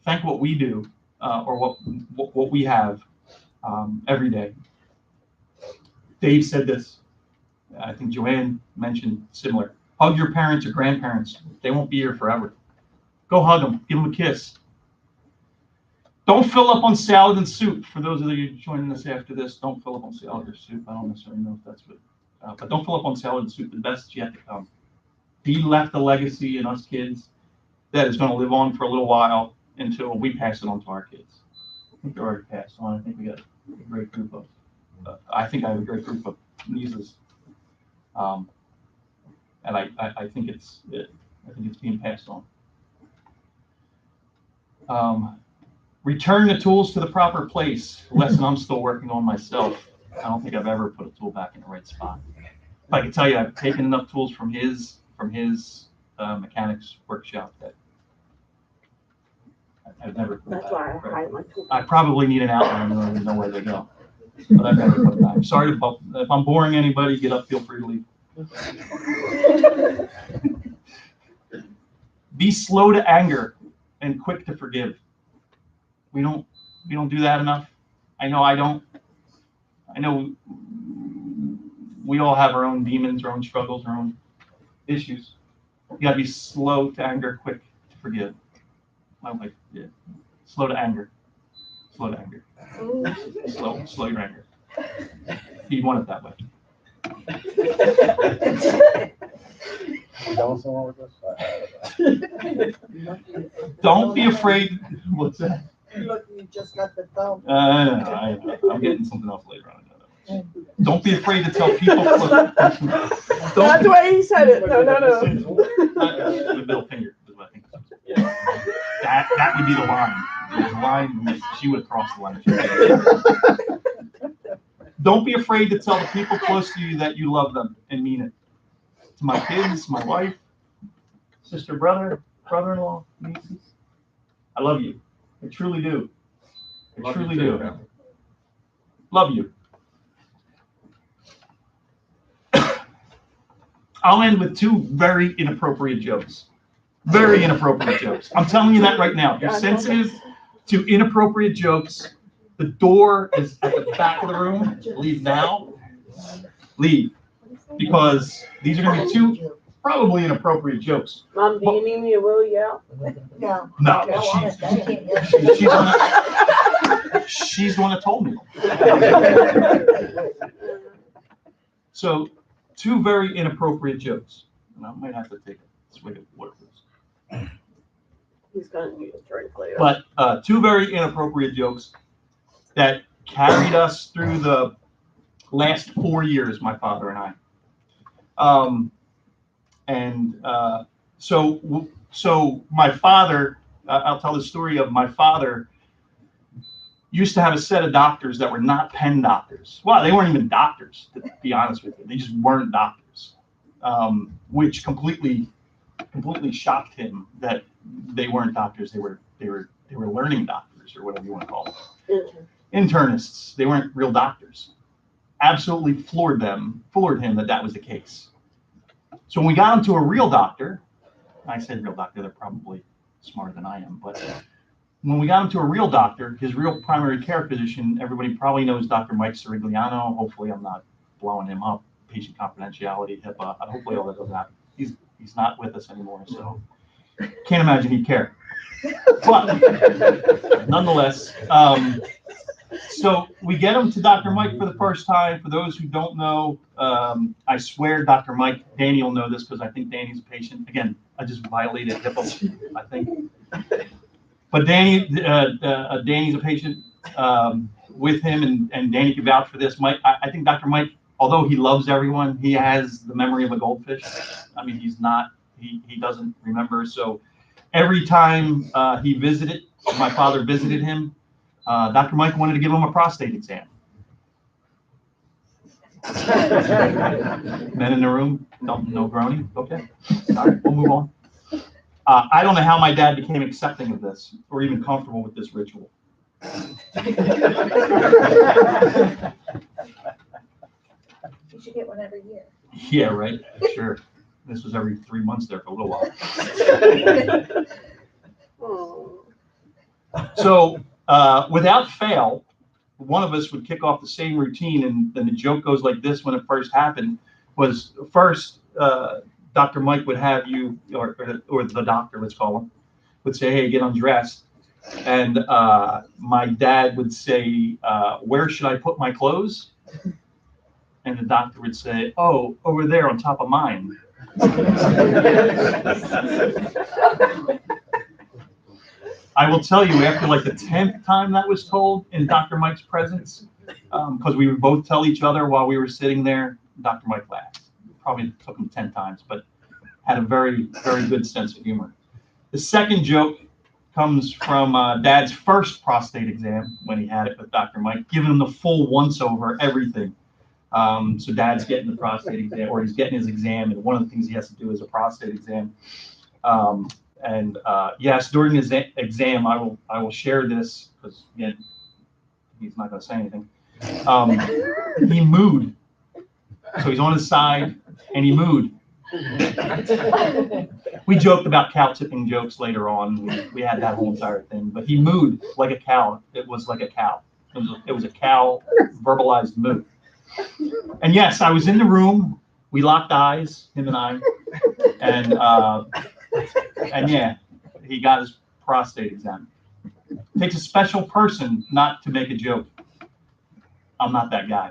Thank what we do or what we have every day. Dave said this. I think Joanne mentioned similar. Hug your parents or grandparents. They won't be here forever. Go hug them. Give them a kiss. Don't fill up on salad and soup. For those of you joining us after this, don't fill up on salad or soup. I don't necessarily know if that's what, but don't fill up on salad and soup. The best is yet to come. He left a legacy in us kids that is going to live on for a little while until we pass it on to our kids. I think they're already passed on. I think we got a great group of, I think I have a great group of nieces And I think it's being passed on. Return the tools to the proper place. A lesson I'm still working on myself. I don't think I've ever put a tool back in the right spot. But I can tell you, I've taken enough tools from his mechanics workshop that I've never put That's back. why I hide my tools. I probably need an outline and I don't even know where they go. But I've never put it back. Sorry if I'm boring anybody, get up, feel free to leave. Be slow to anger and quick to forgive. We don't do that enough. I know I don't. I know we all have our own demons, our own struggles, our own issues. You gotta be slow to anger, quick to forgive. My wife, yeah. Slow to anger. Slow to anger. Slow your anger. You want it that way. Don't be afraid. What's that? Look, you just got the thumb. I know. I'm getting something else later on. Don't be afraid to tell people. That's the way he said it. No. The middle finger is what I think. That would be the line. The line, she would have crossed the line. Don't be afraid to tell the people close to you that you love them and mean it. To my kids, my wife, sister, brother-in-law, nieces. I love you. I truly do. I truly do. Love you. I'll end with two very inappropriate jokes. Very inappropriate jokes. I'm telling you that right now. If you're sensitive to inappropriate jokes, the door is at the back of the room. Leave now. Leave. Because these are going to be two probably inappropriate jokes. Mom, do you need me to will you out? No. She's the one that told me. So, two very inappropriate jokes. And I might have to take a swig of water for this. He's going to need a drink later. But two very inappropriate jokes that carried us through the last 4 years, my father and I. So my father, I'll tell the story of my father used to have a set of doctors that were not pen doctors. Well, they weren't even doctors, to be honest with you. They just weren't doctors, which completely shocked him that they weren't doctors. They were learning doctors, or whatever you want to call them. Internists. They weren't real doctors. Absolutely floored him that was the case. So when we got him to a real doctor, I said real doctor, they're probably smarter than I am, but when we got him to a real doctor, his real primary care physician, everybody probably knows Dr. Mike Sirigliano. Hopefully I'm not blowing him up. Patient confidentiality, HIPAA. Hopefully all that doesn't happen. He's not with us anymore, so can't imagine he'd care. But nonetheless, so we get him to Dr. Mike for the first time. For those who don't know, I swear Dr. Mike, Danny will know this because I think Danny's a patient. Again, I just violated HIPAA, I think. But Danny's a patient with him, and Danny can vouch for this. Mike, I think Dr. Mike, although he loves everyone, he has the memory of a goldfish. I mean, he doesn't remember. So every time my father visited him, Dr. Mike wanted to give him a prostate exam. Men in the room, no groaning. Okay, all right, we'll move on. I don't know how my dad became accepting of this or even comfortable with this ritual. You should get one every year. Yeah, right. Sure. This was every 3 months there for a little while. So, without fail, one of us would kick off the same routine, and then the joke goes like this when it first happened, was first, Dr. Mike would have you, or the doctor, let's call him, would say, hey, get undressed. And my dad would say, where should I put my clothes? And the doctor would say, oh, over there on top of mine. I will tell you, after like the 10th time that was told in Dr. Mike's presence, because we would both tell each other while we were sitting there, Dr. Mike laughed. probably took him 10 times, but had a very, very good sense of humor. The second joke comes from Dad's first prostate exam when he had it with Dr. Mike, giving him the full once-over, everything. So Dad's getting the prostate exam, or he's getting his exam, and one of the things he has to do is a prostate exam. Yes, during his exam, I will share this because again, he's not going to say anything. He mooed, so he's on his side, and he mooed. We joked about cow tipping jokes later on. We had that whole entire thing, but he mooed like a cow. It was like a cow. It was a cow verbalized moo. And yes, I was in the room. We locked eyes, him and I, and yeah, he got his prostate exam. It takes a special person not to make a joke. I'm not that guy.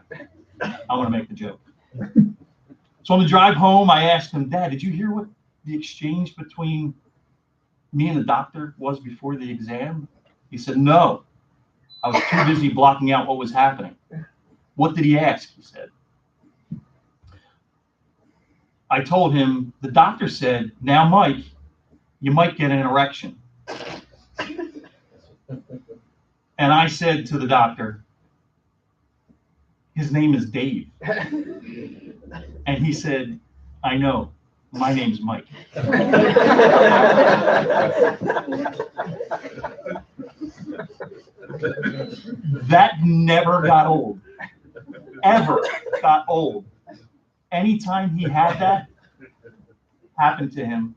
I want to make the joke. So on the drive home, I asked him, Dad, did you hear what the exchange between me and the doctor was before the exam? He said, no. I was too busy blocking out what was happening. What did he ask? He said. I told him, the doctor said, now, Mike, you might get an erection. And I said to the doctor, his name is Dave. And he said, I know, my name's Mike. That never got old. Ever got old. Anytime he had that happen to him,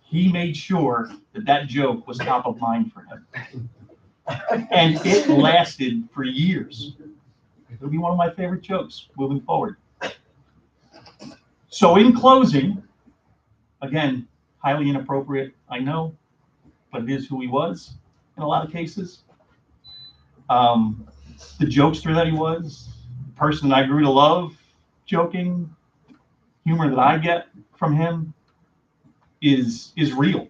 he made sure that that joke was top of mind for him. And it lasted for years. It'll be one of my favorite jokes moving forward. So in closing, again, highly inappropriate, I know, but it is who he was in a lot of cases. The jokester that he was, the person that I grew to love, joking, humor that I get from him is real.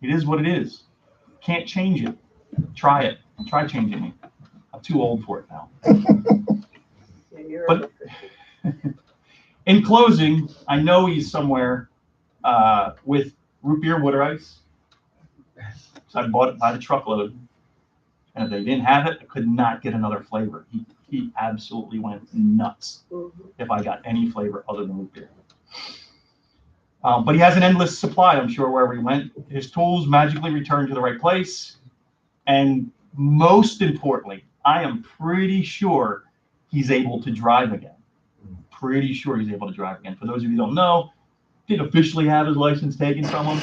It is what it is. Can't change it. Try it. Try changing me. I'm too old for it now. But in closing, I know he's somewhere with root beer water ice. So I bought it by the truckload. And if they didn't have it, I could not get another flavor. He absolutely went nuts if I got any flavor other than root beer. But he has an endless supply, I'm sure, wherever he went. His tools magically returned to the right place. And most importantly, I am pretty sure he's able to drive again. Pretty sure he's able to drive again. For those of you who don't know, didn't officially have his license taken from him.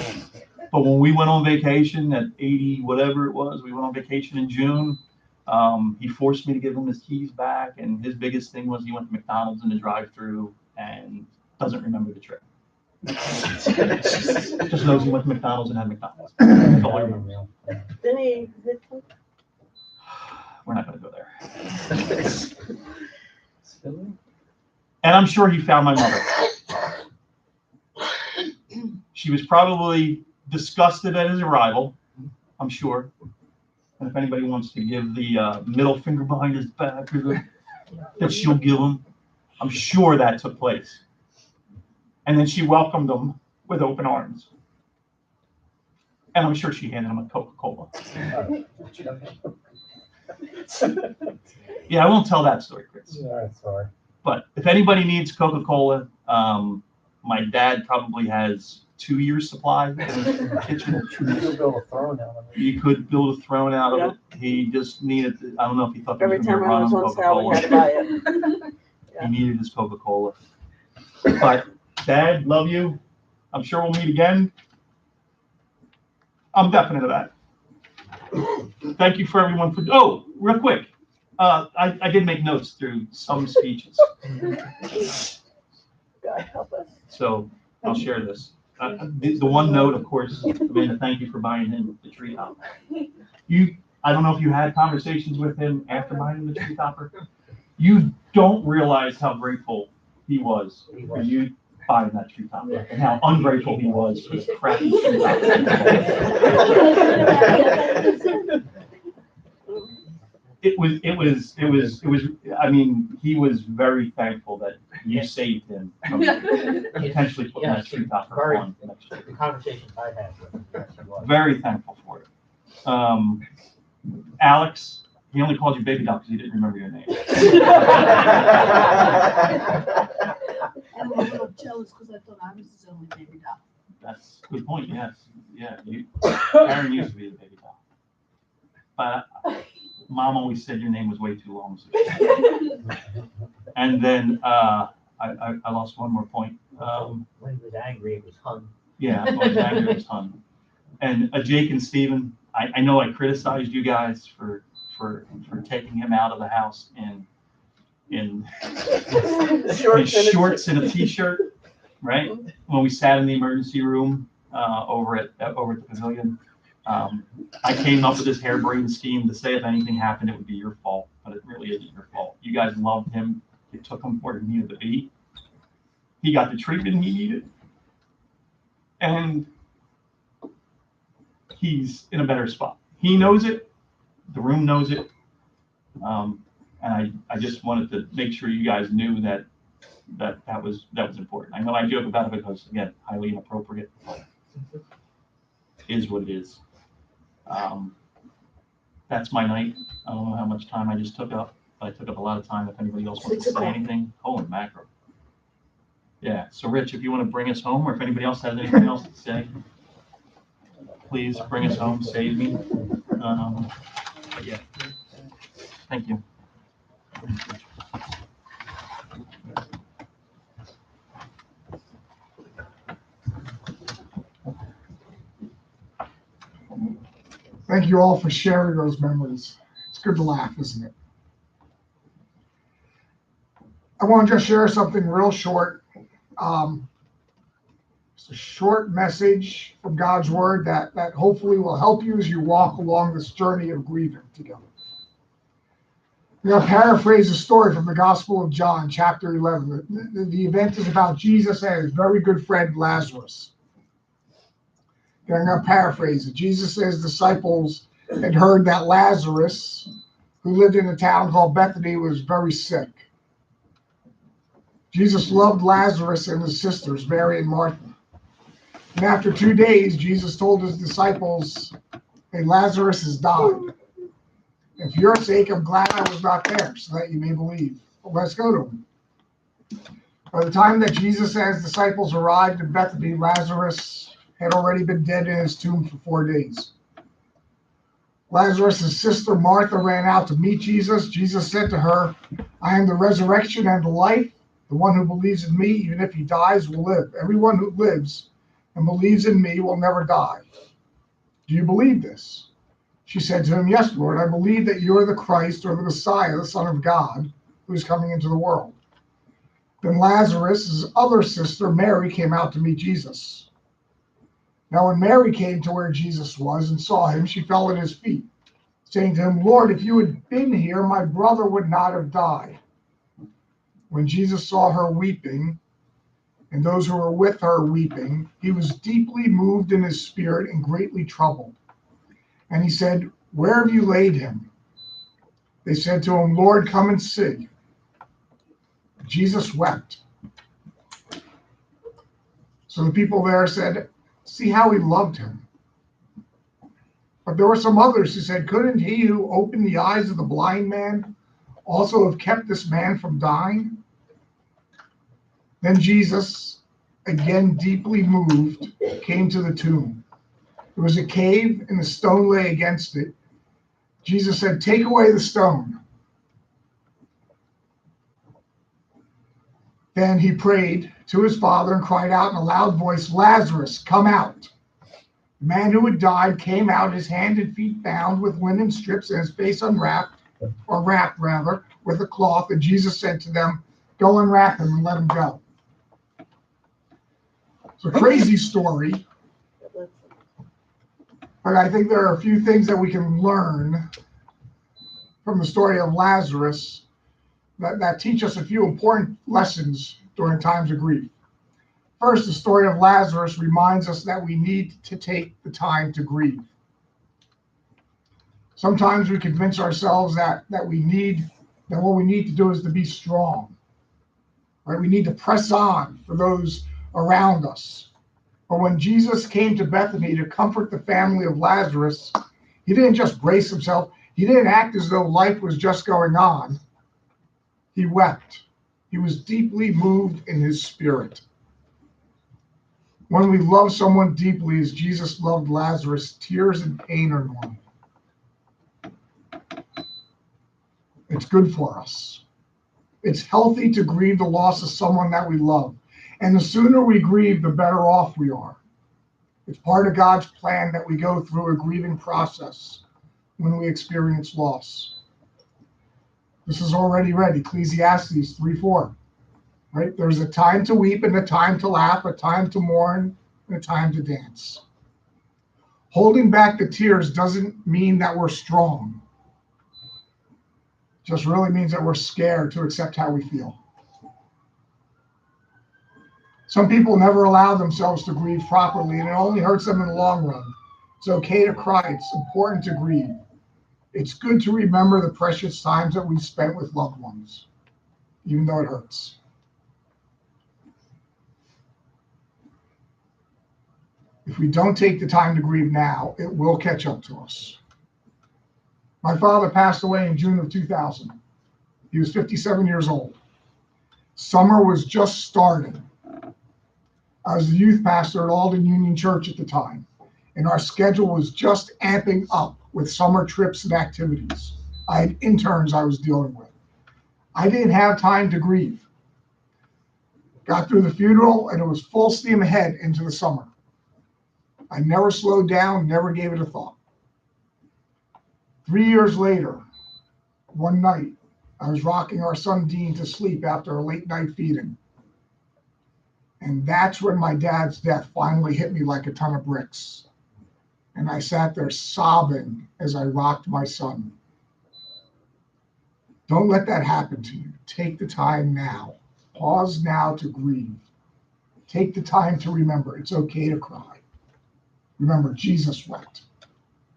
But when we went on vacation at 80, whatever it was, we went on vacation in June. He forced me to give him his keys back. And his biggest thing was he went to McDonald's in the drive-thru and doesn't remember the trip. Just knows he went to McDonald's and had McDonald's. That's all I remember. We're not going to go there. And I'm sure he found my mother. She was probably disgusted at his arrival, I'm sure. And if anybody wants to give the middle finger behind his back that she'll give him, I'm sure that took place. And then she welcomed him with open arms. And I'm sure she handed him a Coca-Cola. Yeah, I won't tell that story, Chris. Yeah, sorry. But if anybody needs Coca-Cola, my dad probably has 2 years supply in the kitchen. You could build a throne out of it. He just needed, I don't know if he thought Every time I was on sale, we had to buy it. He needed his Coca-Cola. But Dad, love you. I'm sure we'll meet again. I'm definite of that. Thank you for everyone for, oh, real quick. I did make notes through some speeches. God help us. So I'll share this. The one note, of course, Amanda, thank you for buying him the tree topper. I don't know if you had conversations with him after buying him the tree topper. You don't realize how grateful he was for you buying that tree topper and how ungrateful he was for the crappy tree topper. It was I mean, he was very thankful that you saved him from potentially putting that treetop on next year. The conversations I had with him, yes, he was. Very thankful for it. Alex, he only called you Baby Doll because he didn't remember your name. And I'm a little jealous because I thought I was his only baby doll. That's a good point, yes. Yeah, Aaron used to be the baby doll. But Mom always said your name was way too long. So. And then I lost one more point. When he was angry, it was Hun. Yeah, when he was angry, it was Hun. And Jake and Steven, I know I criticized you guys for taking him out of the house in shorts and a t-shirt, right? When we sat in the emergency room over at the pavilion. I came up with this harebrained scheme to say if anything happened, it would be your fault, but it really isn't your fault. You guys loved him. You took him where he needed to be. He got the treatment he needed. And he's in a better spot. He knows it. The room knows it. And I just wanted to make sure you guys knew that was important. I know I joke about it because, again, highly inappropriate, but is what it is. That's my night. I don't know how much time I just took up, but I took up a lot of time. If anybody else wants to say anything, holy mackerel. Yeah, so Rich, if you want to bring us home, or if anybody else has anything else to say, please bring us home, save me. Yeah. Thank you. Thank you all for sharing those memories. It's good to laugh, isn't it? I want to just share something real short. It's a short message from God's Word that hopefully will help you as you walk along this journey of grieving together. I'm going to paraphrase a story from the Gospel of John, chapter 11. The event is about Jesus and his very good friend Lazarus. I'm going to paraphrase it. Jesus and his disciples had heard that Lazarus, who lived in a town called Bethany, was very sick. Jesus loved Lazarus and his sisters, Mary and Martha. And after 2 days, Jesus told his disciples, hey, Lazarus has died. And for your sake, I'm glad I was not there, so that you may believe. Well, let's go to him. By the time that Jesus and his disciples arrived in Bethany, Lazarus had already been dead in his tomb for 4 days. Lazarus' sister Martha ran out to meet Jesus. Jesus said to her, I am the resurrection and the life. The one who believes in me, even if he dies, will live. Everyone who lives and believes in me will never die. Do you believe this? She said to him, yes, Lord, I believe that you are the Christ or the Messiah, the Son of God, who is coming into the world. Then Lazarus' other sister, Mary, came out to meet Jesus. Now when Mary came to where Jesus was and saw him, she fell at his feet, saying to him, Lord, if you had been here, my brother would not have died. When Jesus saw her weeping, and those who were with her weeping, he was deeply moved in his spirit and greatly troubled. And he said, where have you laid him? They said to him, Lord, come and see. Jesus wept. So the people there said, see how he loved him. But there were some others who said, couldn't he who opened the eyes of the blind man also have kept this man from dying? Then Jesus, again deeply moved, came to the tomb. There was a cave and a stone lay against it. Jesus said, take away the stone. Then he prayed to his Father and cried out in a loud voice, Lazarus, come out. The man who had died came out, his hand and feet bound with linen strips and his face wrapped with a cloth. And Jesus said to them, go unwrap him and let him go. It's a crazy story, but I think there are a few things that we can learn from the story of Lazarus that teach us a few important lessons during times of grief. First, the story of Lazarus reminds us that we need to take the time to grieve. Sometimes we convince ourselves that what we need to do is to be strong. Right? We need to press on for those around us. But when Jesus came to Bethany to comfort the family of Lazarus, he didn't just brace himself. He didn't act as though life was just going on. He wept. He was deeply moved in his spirit. When we love someone deeply as Jesus loved Lazarus, tears and pain are normal. It's good for us. It's healthy to grieve the loss of someone that we love. And the sooner we grieve, the better off we are. It's part of God's plan that we go through a grieving process when we experience loss. This is already read, Ecclesiastes 3:4. Right? There's a time to weep and a time to laugh, a time to mourn and a time to dance. Holding back the tears doesn't mean that we're strong. It just really means that we're scared to accept how we feel. Some people never allow themselves to grieve properly, and it only hurts them in the long run. It's okay to cry. It's important to grieve. It's good to remember the precious times that we spent with loved ones, even though it hurts. If we don't take the time to grieve now, it will catch up to us. My father passed away in June of 2000. He was 57 years old. Summer was just starting. I was the youth pastor at Alden Union Church at the time, and our schedule was just amping up with summer trips and activities. I had interns I was dealing with. I didn't have time to grieve. Got through the funeral, and it was full steam ahead into the summer. I never slowed down, never gave it a thought. 3 years later, one night, I was rocking our son Dean to sleep after a late night feeding. And that's when my dad's death finally hit me like a ton of bricks. And I sat there sobbing as I rocked my son. Don't let that happen to you. Take the time now. Pause now to grieve. Take the time to remember it's okay to cry. Remember, Jesus wept.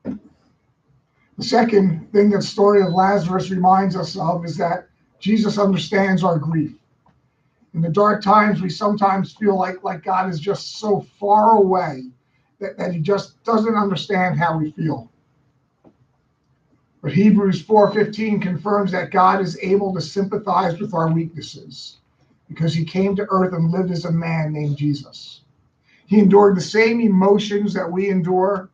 The second thing that the story of Lazarus reminds us of is that Jesus understands our grief. In the dark times, we sometimes feel like God is just so far away that he just doesn't understand how we feel. But Hebrews 4:15 confirms that God is able to sympathize with our weaknesses because he came to earth and lived as a man named Jesus. He endured the same emotions that we endure.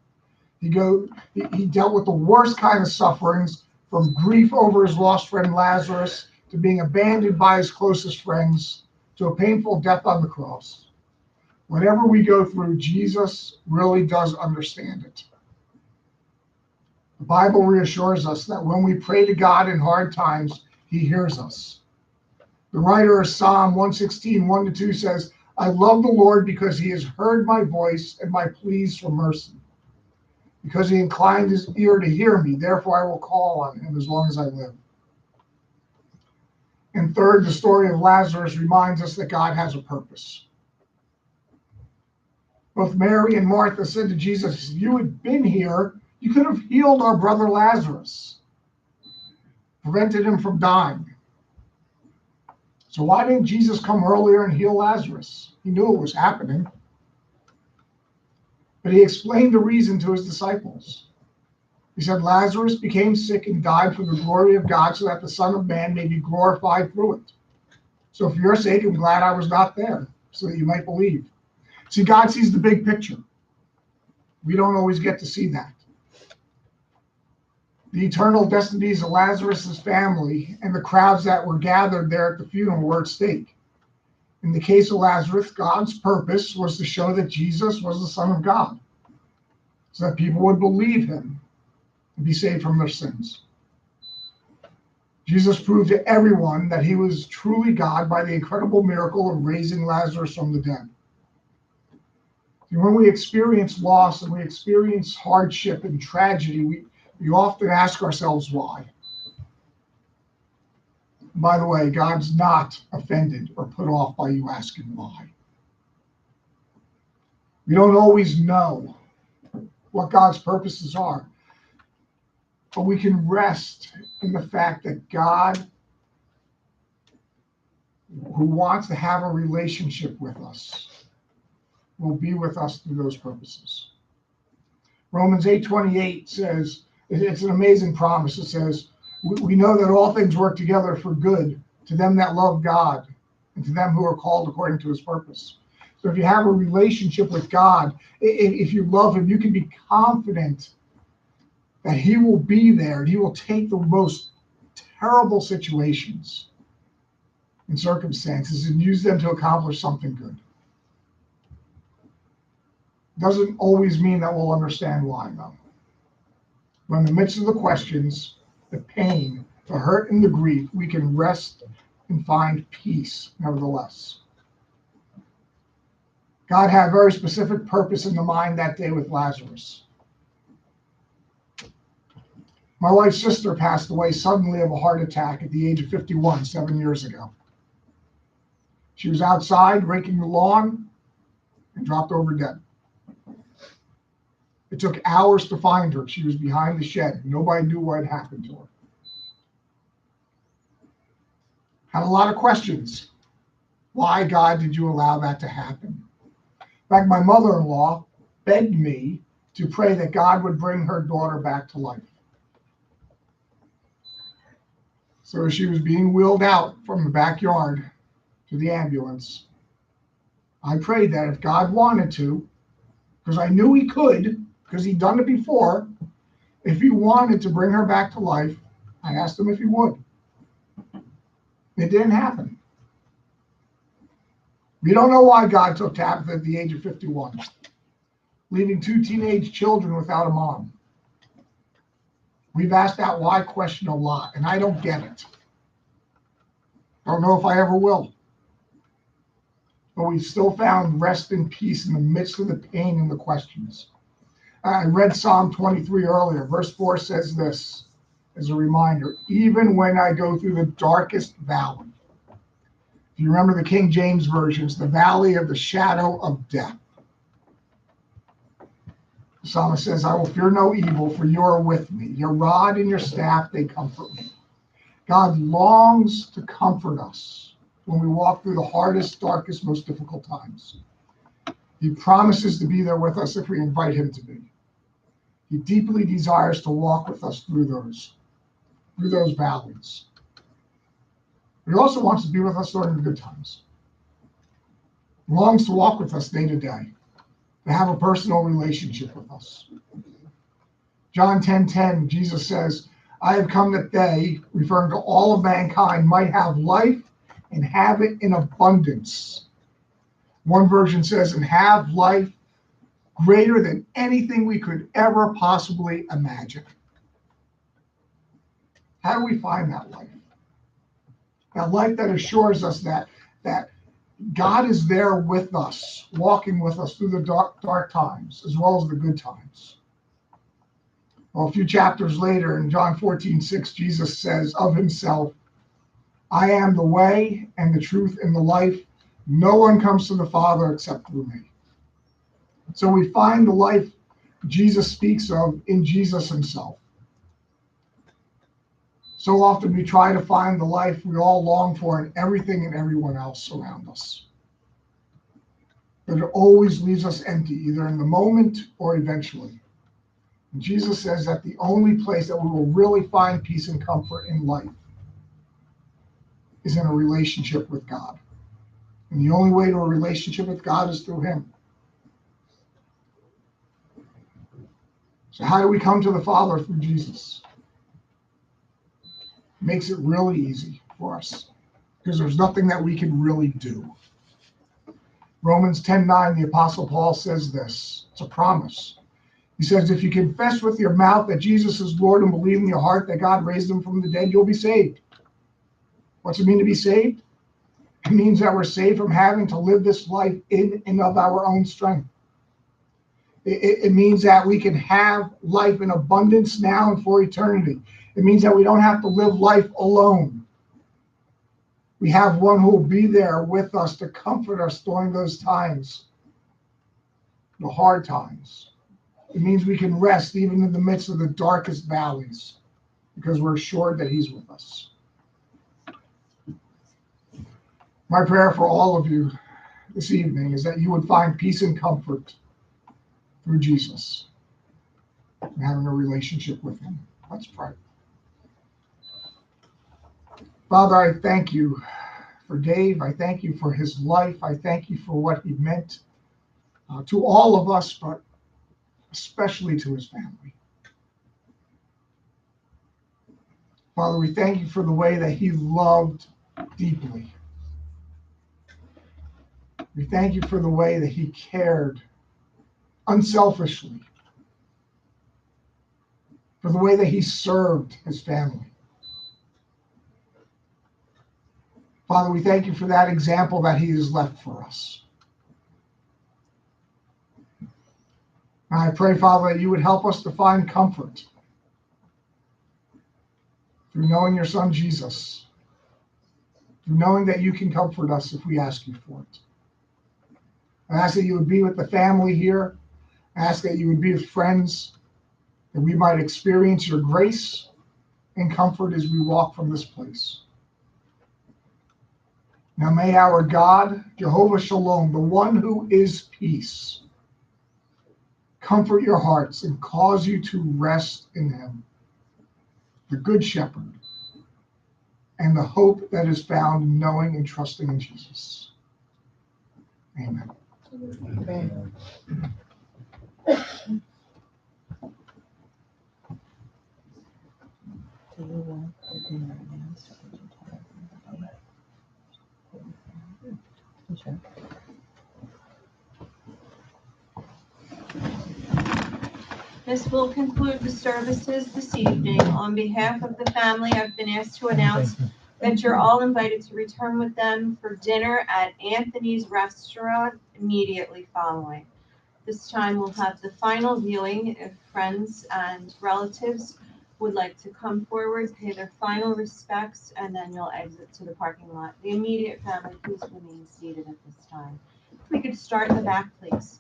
He dealt with the worst kind of sufferings, from grief over his lost friend Lazarus to being abandoned by his closest friends to a painful death on the cross. Whatever we go through, Jesus really does understand it. The Bible reassures us that when we pray to God in hard times, he hears us. The writer of Psalm 116, 1-2 says, I love the Lord because he has heard my voice and my pleas for mercy. Because he inclined his ear to hear me, therefore I will call on him as long as I live. And third, the story of Lazarus reminds us that God has a purpose. Both Mary and Martha said to Jesus, if you had been here, you could have healed our brother Lazarus, prevented him from dying. So why didn't Jesus come earlier and heal Lazarus? He knew it was happening. But he explained the reason to his disciples. He said, Lazarus became sick and died for the glory of God so that the Son of Man may be glorified through it. So for your sake, I'm glad I was not there, so that you might believe. See, God sees the big picture. We don't always get to see that. The eternal destinies of Lazarus' family and the crowds that were gathered there at the funeral were at stake. In the case of Lazarus, God's purpose was to show that Jesus was the Son of God, so that people would believe him and be saved from their sins. Jesus proved to everyone that he was truly God by the incredible miracle of raising Lazarus from the dead. And when we experience loss and we experience hardship and tragedy, we often ask ourselves why. By the way, God's not offended or put off by you asking why. We don't always know what God's purposes are. But we can rest in the fact that God, who wants to have a relationship with us, will be with us through those purposes. Romans 8:28 says, it's an amazing promise. It says, we know that all things work together for good to them that love God and to them who are called according to his purpose. So if you have a relationship with God, if you love him, you can be confident that he will be there and he will take the most terrible situations and circumstances and use them to accomplish something good. Doesn't always mean that we'll understand why, though. But in the midst of the questions, the pain, the hurt, and the grief, we can rest and find peace, nevertheless. God had a very specific purpose in the mind that day with Lazarus. My wife's sister passed away suddenly of a heart attack at the age of 51, 7 years ago. She was outside raking the lawn and dropped over dead. It took hours to find her. She was behind the shed. Nobody knew what had happened to her. Had a lot of questions. Why, God, did you allow that to happen? In fact, my mother-in-law begged me to pray that God would bring her daughter back to life. So as she was being wheeled out from the backyard to the ambulance, I prayed that if God wanted to, because I knew he could, because he'd done it before, if he wanted to bring her back to life, I asked him if he would. It didn't happen. We don't know why God took Tabitha at the age of 51, leaving 2 teenage children without a mom. We've asked that why question a lot, and I don't get it. Don't know if I ever will. But we've still found rest and peace in the midst of the pain and the questions. I read Psalm 23 earlier. Verse 4 says this as a reminder, even when I go through the darkest valley. If you remember the King James Version, it's the valley of the shadow of death. The psalmist says, I will fear no evil, for you are with me. Your rod and your staff, they comfort me. God longs to comfort us when we walk through the hardest, darkest, most difficult times. He promises to be there with us if we invite him to be. He deeply desires to walk with us through those valleys. But he also wants to be with us during the good times. He longs to walk with us day to day, to have a personal relationship with us. John 10:10, Jesus says, I have come that they, referring to all of mankind, might have life and have it in abundance. One version says, and have life greater than anything we could ever possibly imagine. How do we find that life? That life that assures us that God is there with us, walking with us through the dark times, as well as the good times. Well, a few chapters later, in John 14:6, Jesus says of himself, I am the way and the truth and the life. No one comes to the Father except through me. So we find the life Jesus speaks of in Jesus himself. So often we try to find the life we all long for in everything and everyone else around us. But it always leaves us empty, either in the moment or eventually. And Jesus says that the only place that we will really find peace and comfort in life is in a relationship with God. And the only way to a relationship with God is through him. So how do we come to the Father? Through Jesus. It makes it really easy for us because there's nothing that we can really do. Romans 10:9, the Apostle Paul says this. It's a promise. He says, if you confess with your mouth that Jesus is Lord and believe in your heart that God raised him from the dead, you'll be saved. What's it mean to be saved? It means that we're saved from having to live this life in and of our own strength. It means that we can have life in abundance now and for eternity. It means that we don't have to live life alone. We have one who will be there with us to comfort us during those times, the hard times. It means we can rest even in the midst of the darkest valleys. because we're assured that he's with us. My prayer for all of you this evening is that you would find peace and comfort through Jesus and having a relationship with him. Let's pray. Father, I thank you for Dave. I thank you for his life. I thank you for what he meant to all of us, but especially to his family. Father, we thank you for the way that he loved deeply. We thank you for the way that he cared unselfishly, for the way that he served his family. Father, we thank you for that example that he has left for us. And I pray, Father, that you would help us to find comfort through knowing your son Jesus, through knowing that you can comfort us if we ask you for it. I ask that you would be with the family here. I ask that you would be with friends, that we might experience your grace and comfort as we walk from this place. Now may our God, Jehovah Shalom, the one who is peace, comfort your hearts and cause you to rest in him, the good shepherd, and the hope that is found in knowing and trusting in Jesus. Amen. Amen. Do you want the dinner announced? Sure. This will conclude the services this evening. On behalf of the family, I've been asked to announce that you're all invited to return with them for dinner at Anthony's Restaurant immediately following. This time we'll have the final viewing. If friends and relatives would like to come forward, pay their final respects, and then you'll exit to the parking lot. The immediate family, please remain seated at this time. If we could start in the back, please.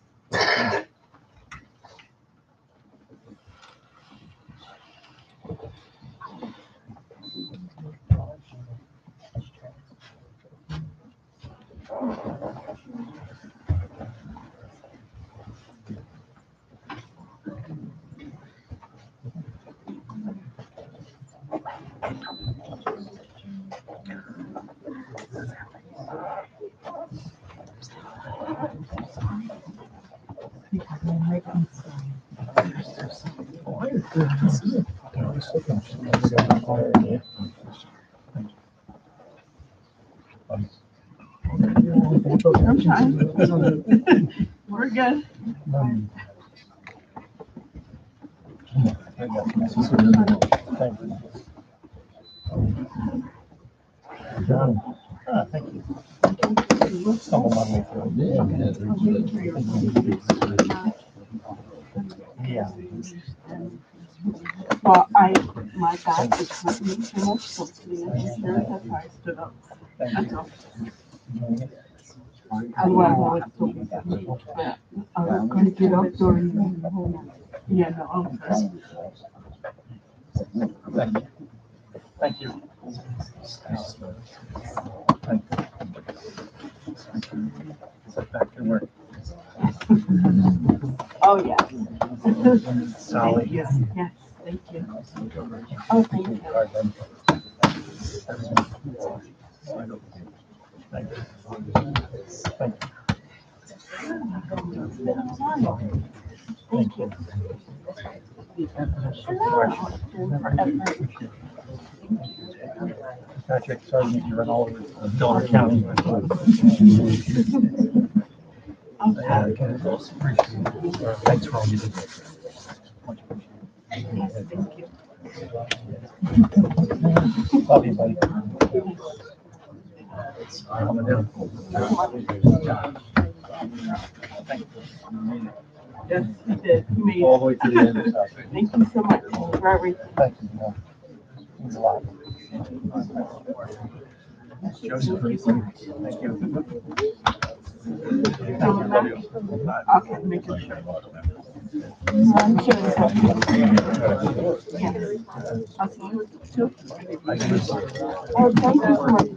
I'm trying. We're good. Thank you. Stumbled my way through. Yeah. Well, my back is hurting too much, so today I just heard that I stood up. That's all. Otherwise, I would still be back. But I was going to get up during the whole night. Yeah, no, I'm sorry. Thank you. Thank you. Back to work. Oh, yeah. Solid. Yes, yes, thank you. Oh, thank you. Thank you. Thank you. Patrick, sorry to make you run all over Delaware County. Thanks for all you did. Much appreciated. Yes, thank you. Love you, buddy. Yes, you did. You made All the way to the end. it. Thank you so much for everything. Thank you. It means a lot. Joseph, thank you. Okay, making sure. I'm sure. Oh, thank you so much.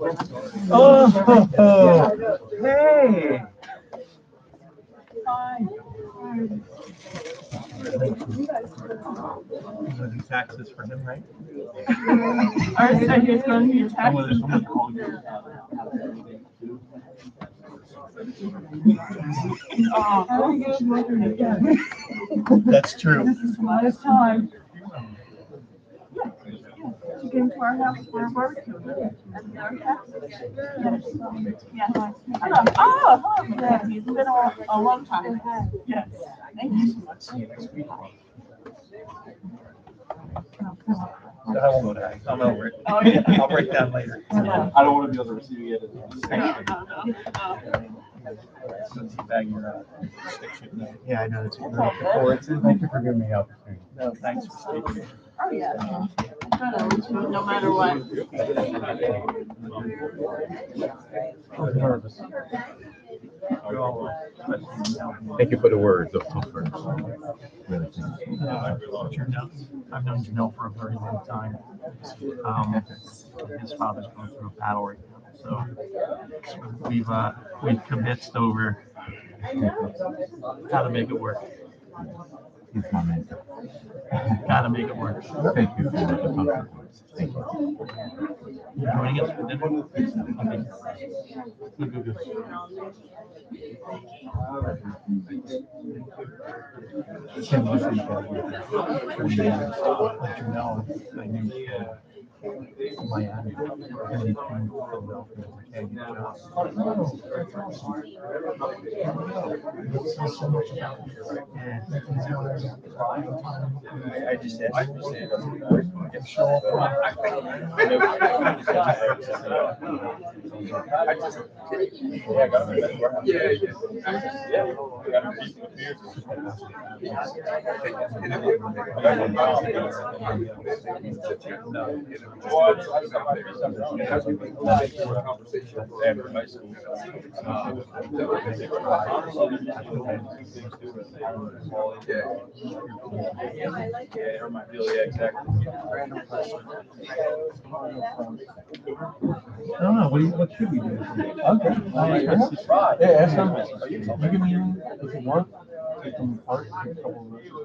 Hey. Taxes for him, right? Ours said he was going to be I'm gonna call you. That's true. This is the last time. She came to our house for a barbecue. Yeah. Oh, yeah, it's been a long time. Yes. Thank you so much. I won't go down. I'm over it. Oh, yeah. I'll break down later. I don't want to be able to receive you yet. Yeah, I know. It's thank you for giving me the opportunity. No, thanks for speaking. Oh, yeah. No matter what. I was nervous. Thank you for the words of comfort. Really. I've known Janelle for a very long time. His father's going through a battle right now, so we've convinced over how to make it work. He's my mentor. Gotta make it work. Thank you for the comfort words. Thank you. You joining us for dinner? Okay. Good. Can listen to let you know I knew Miami and he came to Philadelphia as a kid. I just said. I don't know. What should we do? Okay. Yeah, that's not. You give me your. Does it work? Take them apart. Take a couple of those.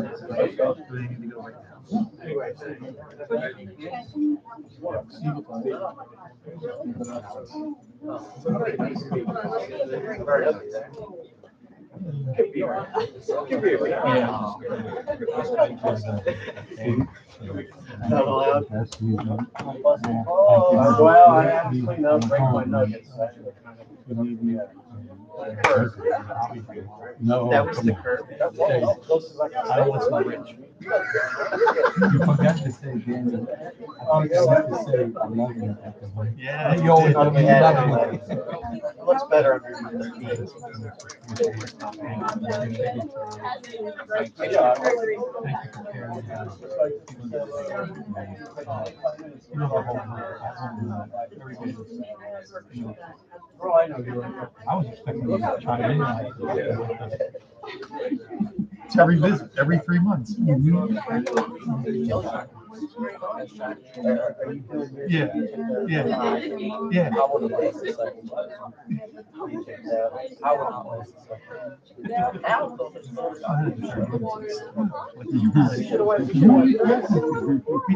Do they need to go right Well, I have to clean up, break my nuggets. No. That was the curve. I wasn't rich. You forgot to say Danny. You forgot to say I love you. Yeah, You always love me. Looks better under your I was expecting you to chime in. It's every visit, every 3 months. Yeah. You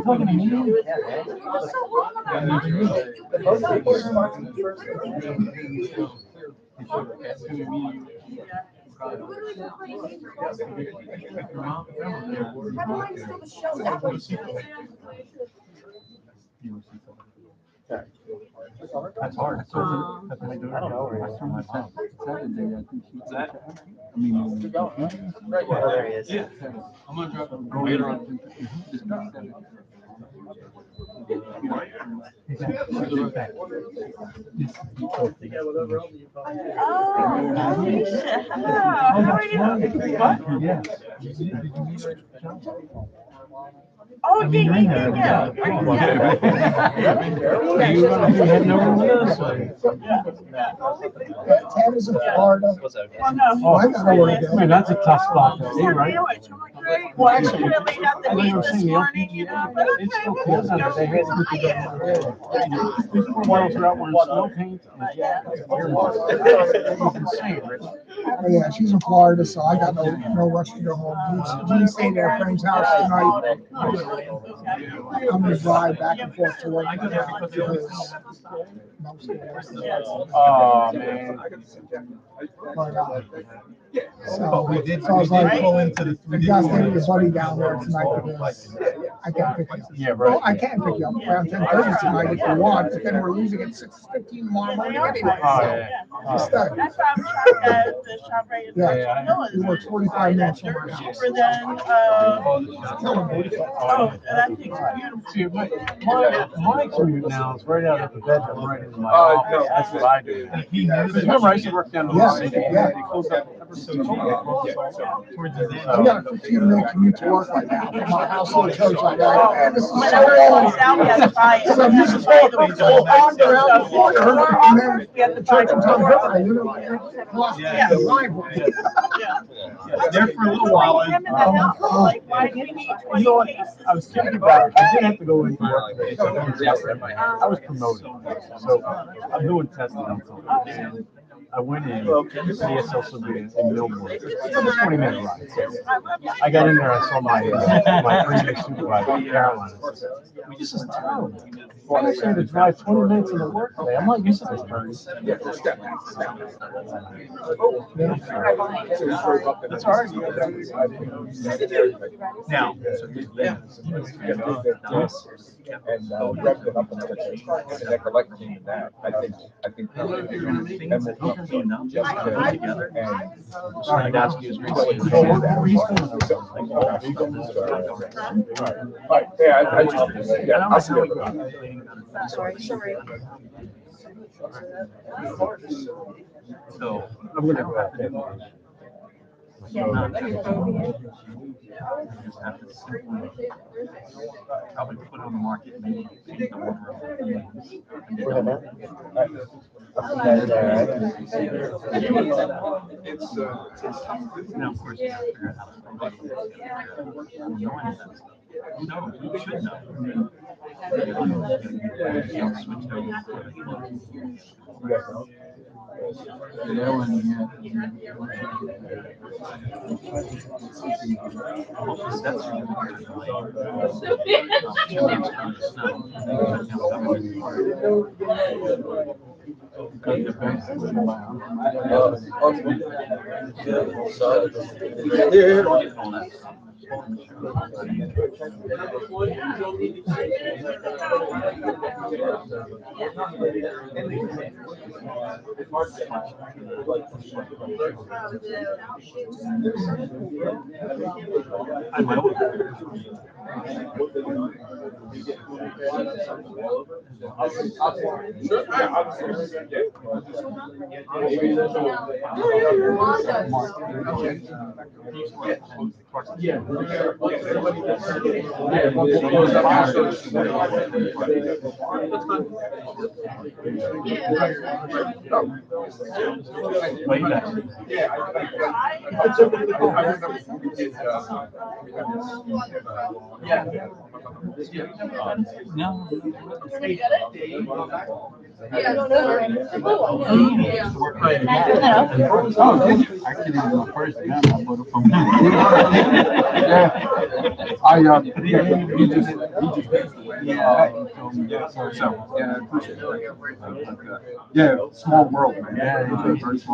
talking to me? That's hard. That's what I do. I don't know. I mean, there he is. yeah. I'm gonna drop him later on. Oh, yeah. You heading over with us? Tam is in Florida. Well, no. Oh, I gotta work out. Man, that's a tough spot to be, right? Right. Well, actually, kind of laid out the meat this morning, you know, but okay, we'll just go with it. 4 miles are out wearing snow paint. Oh, yeah, she's in Florida, so I got no rush to go home. We're staying at a friend's house tonight. I'm gonna drive back and forth to work. Oh, man. So I was like, you guys take your buddy down there tonight because I can't pick you up. Yeah, right. Well, I can pick you up around 10:30 tonight if you want, but then we're losing at 6:15 tomorrow morning anyway. Oh, yeah. Just stay. That's why I'm the shop right in Yeah, you work 45 minutes from my house. cheaper than, Killing me. oh, and I think it's beautiful. See, my commute now is right out of the bedroom, right into my office. That's what I do. Because remember, I used to work down in the city. Yeah. They closed up ever so towards the end. I got a 15-minute commute to work right now from my house to the church. I'm like, man, this is so When I was long. out, we had to buy it. So I'm used to going from full on around the corner and then We had to the buy church on top of it, you know, plus the library. There for a little while. Him in the house, like, why do we need 20 cases? I was thinking about it. I didn't have to go into work today. So I was promoted. So I'm doing testing on something. I went in, CSL Civilian in Millbourne. It's a 20-minute ride. So I got in there, I saw my previous supervisor, Caroline. I said, this is terrible. I actually had to drive 20 minutes into work today. I'm not used to this turn. That's all right. Now, And rev it up another bit. And they're collecting that. I think. I'd ask you Right, yeah, I'll see you. Sorry. So, I'm going to go back in. probably put on the market, maybe take the order now, of course, you have to figure out how to play it. Who knows? Who should know? Switched over. No. Yeah, small world, man. Yeah,